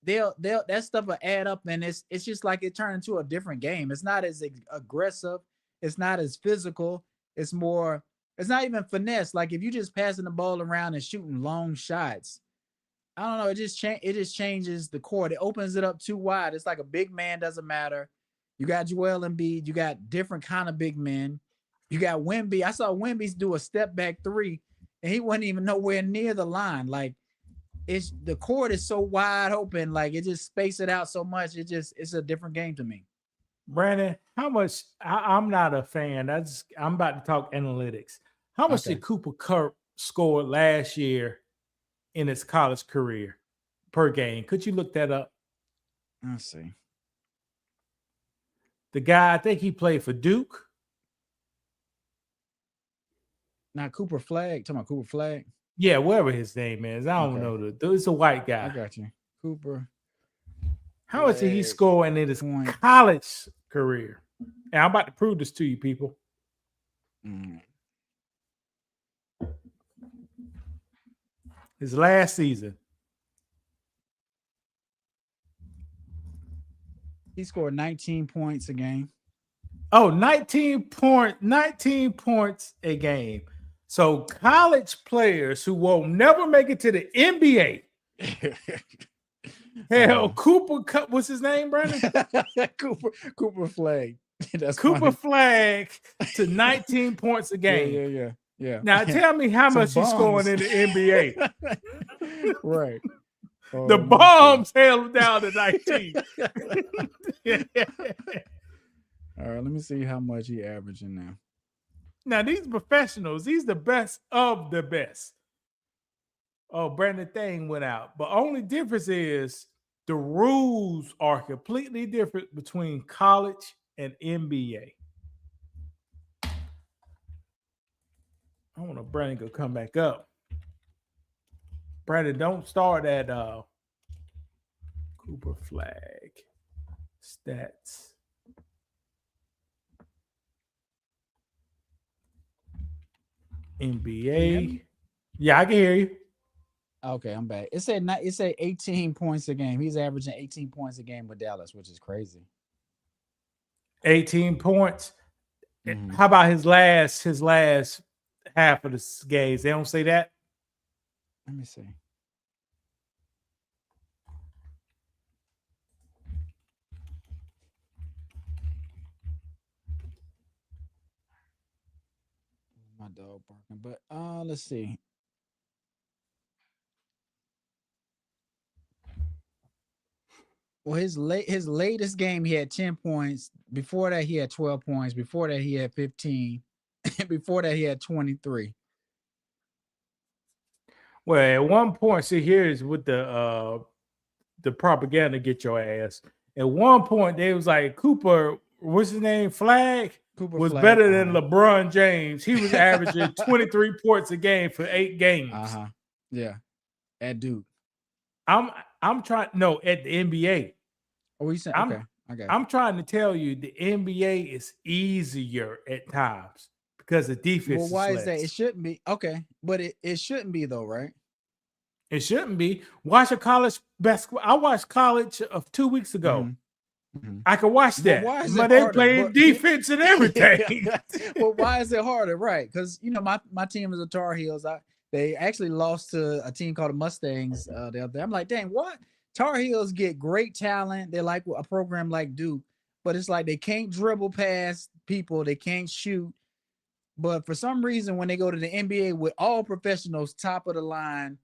they'll that stuff will add up, and it's just like it turned into a different game. It's not as aggressive. It's not as physical. It's more It's not even finesse. Like if you just passing the ball around and shooting long shots, I don't know. It just changes the court. It opens it up too wide. It's like a big man doesn't matter. You got Joel Embiid. You got different kind of big men. You got Wemby. I saw Wemby do a step back three, and he wasn't even nowhere near the line. Like it's the court is so wide open. Like it just space it out so much. It's a different game to me. Brandon, how much? I'm not a fan. I'm about to talk analytics. How much did Cooper Kupp score last year in his college career per game? Could you look that up? Let's see. The guy, I think he played for Duke. Not Cooper Flag. Talking about Cooper Flag. Yeah, whatever his name is. I don't know. It's a white guy. I got you. Cooper. How much did he score in his college career? And I'm about to prove this to you, people. His last season. He scored 19 points a game. Oh, 19 points a game. So college players who will never make it to the NBA. Hell, Cooper Kupp, what's his name, Brandon? Cooper Flag. That's Cooper Flag to 19 points a game. Yeah. Now tell me how much he's scoring in the NBA. Right. The bombs held down to 19. All right, let me see how much he averaging now. Now, these professionals, he's the best of the best. Oh, Brandon Thing went out. But only difference is the rules are completely different between college and NBA. I want to Brandon go come back up. Brandon, don't start at Cooper Flag stats. NBA. Yeah, I can hear you. Okay, I'm back. It said 18 points a game. He's averaging 18 points a game with Dallas, which is crazy. 18 points. Mm-hmm. How about his last half of the games? They don't say that. Let me see. My dog barking, but let's see. Well, his latest game, he had 10 points. Before that, he had 12 points. Before that, he had 15. Before that, he had 23. Well, at one point, see, here's with the propaganda get your ass. At one point, they was like, Cooper, what's his name? Flag Cooper was Flag, better than LeBron James. He was averaging 23 points a game for 8 games. Yeah, at Duke. I'm trying. No, at the NBA. Oh, you said okay. I'm trying to tell you the NBA is easier at times because the defense. Well, why is that? It shouldn't be. Okay, but it shouldn't be though, right? It shouldn't be. Watch a college basketball. I watched college of 2 weeks ago. Mm-hmm. I can watch that. But they playing defense and everything. Well, why is it harder? Right? Because my team is the Tar Heels. They actually lost to a team called the Mustangs the other day. I'm like, dang, what? Tar Heels get great talent. They're like a program like Duke, but it's like they can't dribble past people. They can't shoot. But for some reason, when they go to the NBA with all professionals, top of the line,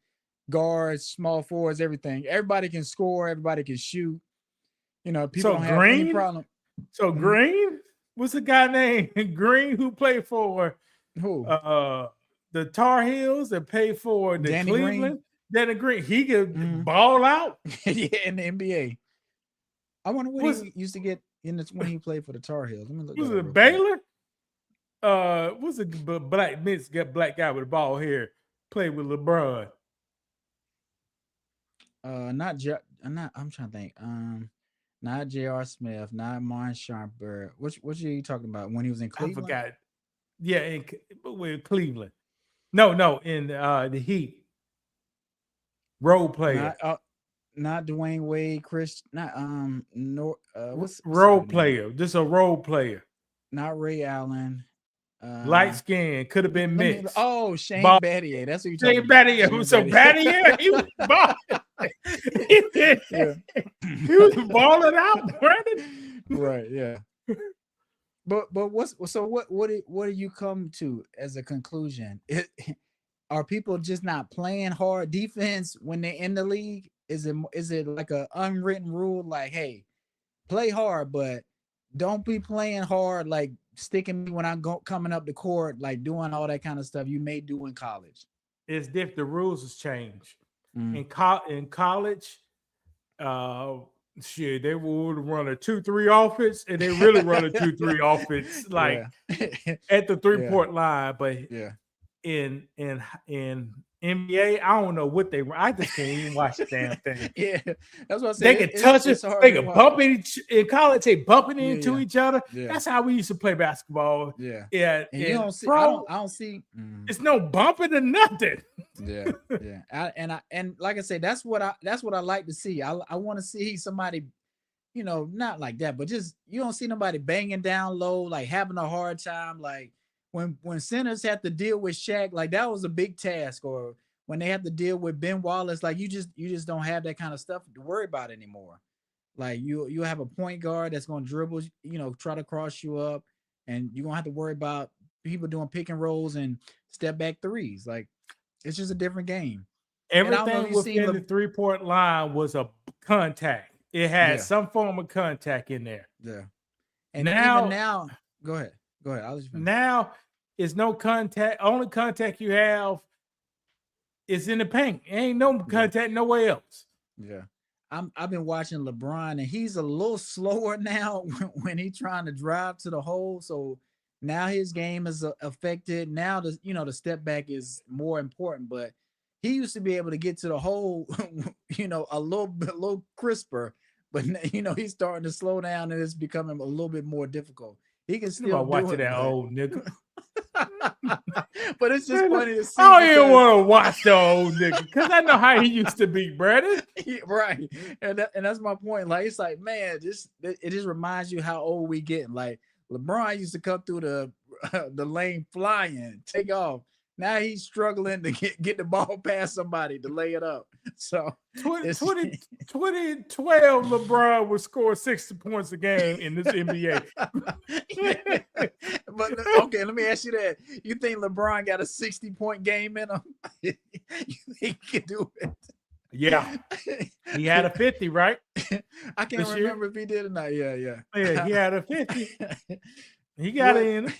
guards, small forwards, everything, everybody can score. Everybody can shoot. People don't have any problem. So Green? What's the guy named Green who played for who? The Tar Heels and paid for the Danny Cleveland. Green. Danny Green, he could ball out. Yeah, in the NBA. I wonder what he used to get when he played for the Tar Heels. Let me look. Was it Baylor? Was a black guy with a bald hair played with LeBron? I'm trying to think. Not J.R. Smith, not Martin Sharper. Which are you talking about? When he was in Cleveland? I forgot. Yeah, with Cleveland. No, in the Heat. Role player. Not Dwayne Wade, Chris. Not what's role player? Just a role player. Not Ray Allen. Light skin, could have been mixed. Shane Battier. That's what you're talking about. Shane Battier. So Battier, he was balling. He was balling out, Brandon. Right, yeah. But what do you come to as a conclusion? Are people just not playing hard defense when they're in the league? Is it like an unwritten rule, like, hey, play hard, but don't be playing hard, like sticking me when I'm coming up the court, like doing all that kind of stuff you may do in college? It's different. The rules has changed. In college, they would run a 2-3 offense, and they really run a 2-3 offense, like at the 3-point line. But in NBA, I don't know what they run. I just can't even watch the damn thing. Yeah, that's what I said. They can touch it. They can bump it in college. They bumping into each other. Yeah. That's how we used to play basketball. Yeah. And you don't see. Pro, I don't see. It's no bumping or nothing. Yeah. And like I said, that's what I like to see. I want to see somebody, not like that, but just you don't see nobody banging down low, like having a hard time, like. When centers have to deal with Shaq, like that was a big task, or when they have to deal with Ben Wallace, like you just don't have that kind of stuff to worry about anymore. Like you have a point guard that's going to dribble, try to cross you up, and you're going to have to worry about people doing pick and rolls and step back threes. Like it's just a different game. Everything within the 3-point line was a contact. It had some form of contact in there. Yeah. And now, go ahead. I'll let you finish. Now it's no contact. Only contact you have is in the paint. Ain't no contact nowhere else. Yeah. I've been watching LeBron, and he's a little slower now when he's trying to drive to the hole. So now his game is affected. Now the step back is more important, but he used to be able to get to the hole, a little crisper, but he's starting to slow down, and it's becoming a little bit more difficult. He can still watch that old nigga. But it's just funny to see. I don't even want to watch the old nigga because I know how he used to be, Brandon. Right. And that's my point. Like, it's like, man, it just reminds you how old we getting. Like LeBron used to come through the lane flying, take off. Now he's struggling to get the ball past somebody to lay it up. So 2012, LeBron would score 60 points a game in this NBA. But okay, let me ask you that. You think LeBron got a 60-point game in him? You think he can do it? Yeah. He had a 50, right? I can't remember if he did or not. Yeah. Yeah, he had a 50. He got it in.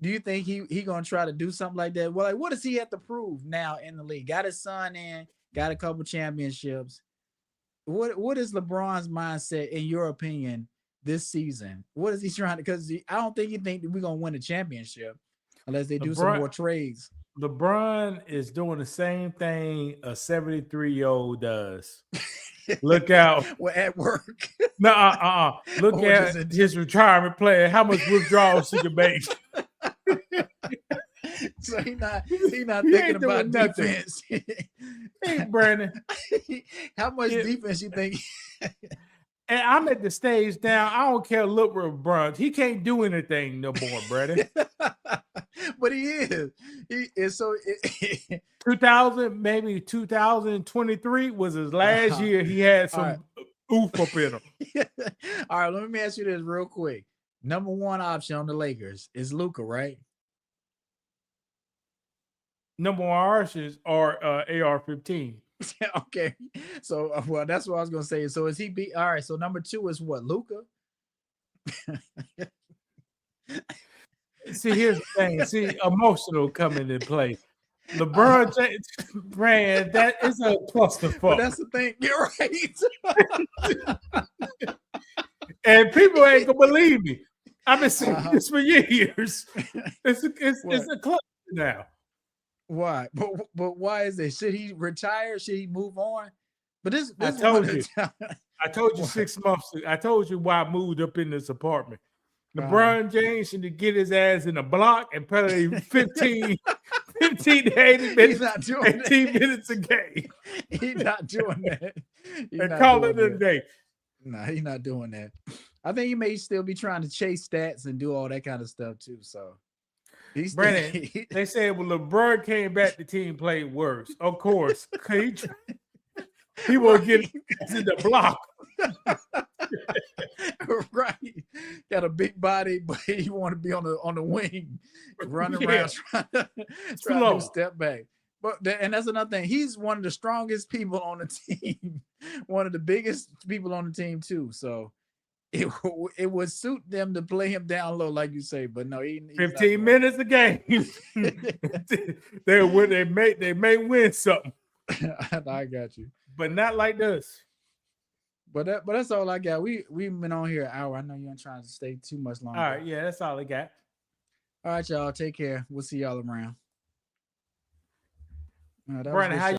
Do you think he gonna try to do something like that? Well, like, what does he have to prove now in the league? Got his son in, got a couple championships. What is LeBron's mindset, in your opinion, this season? What is he trying to? Because I don't think you think that we're gonna win a championship unless they do some more trades. LeBron is doing the same thing a 73-year-old does. Look out. Well, at work. No, Look at his retirement plan. How much withdrawals he can make. So he not thinking about defense. Hey, Brandon. How much defense you think? And I'm at the stage now. I don't care. Look, LeBron. He can't do anything no more, Brandon. But he is. He is. So 2023 was his last year. He had some oof up in him. All right. Let me ask you this real quick. Number one option on the Lakers is Luka, right? Number one options are AR-15. Okay. So, well, that's what I was going to say. So is he all right. So number two is what? Luka? See, here's the thing. See, emotional coming into play. LeBron James, brand, that is a clusterfuck. But that's the thing. You're right. And people ain't gonna believe me. I've been saying this for years. It's a cluster now. Why? But why is it? Should he retire? Should he move on? But this I told you. I told you 6 months ago. I told you why I moved up in this apartment. LeBron James should get his ass in a block and play 15 to 80 minutes, 15 minutes a game. He's not doing that. And call it a day. No, he's not doing that. I think he may still be trying to chase stats and do all that kind of stuff too. So Brandon, they said when LeBron came back, the team played worse. Of course, he will get in the block. Right, got a big body, but he want to be on the wing, running around trying to do step back. But and that's another thing. He's one of the strongest people on the team, one of the biggest people on the team too. So it would suit them to play him down low, like you say. But no, 15 minutes a game. they may win something. I got you, but not like this. But that's all I got. We've been on here an hour. I know you ain't trying to stay too much longer. All right, yeah, that's all I got. All right, y'all. Take care. We'll see y'all around. Brandon, how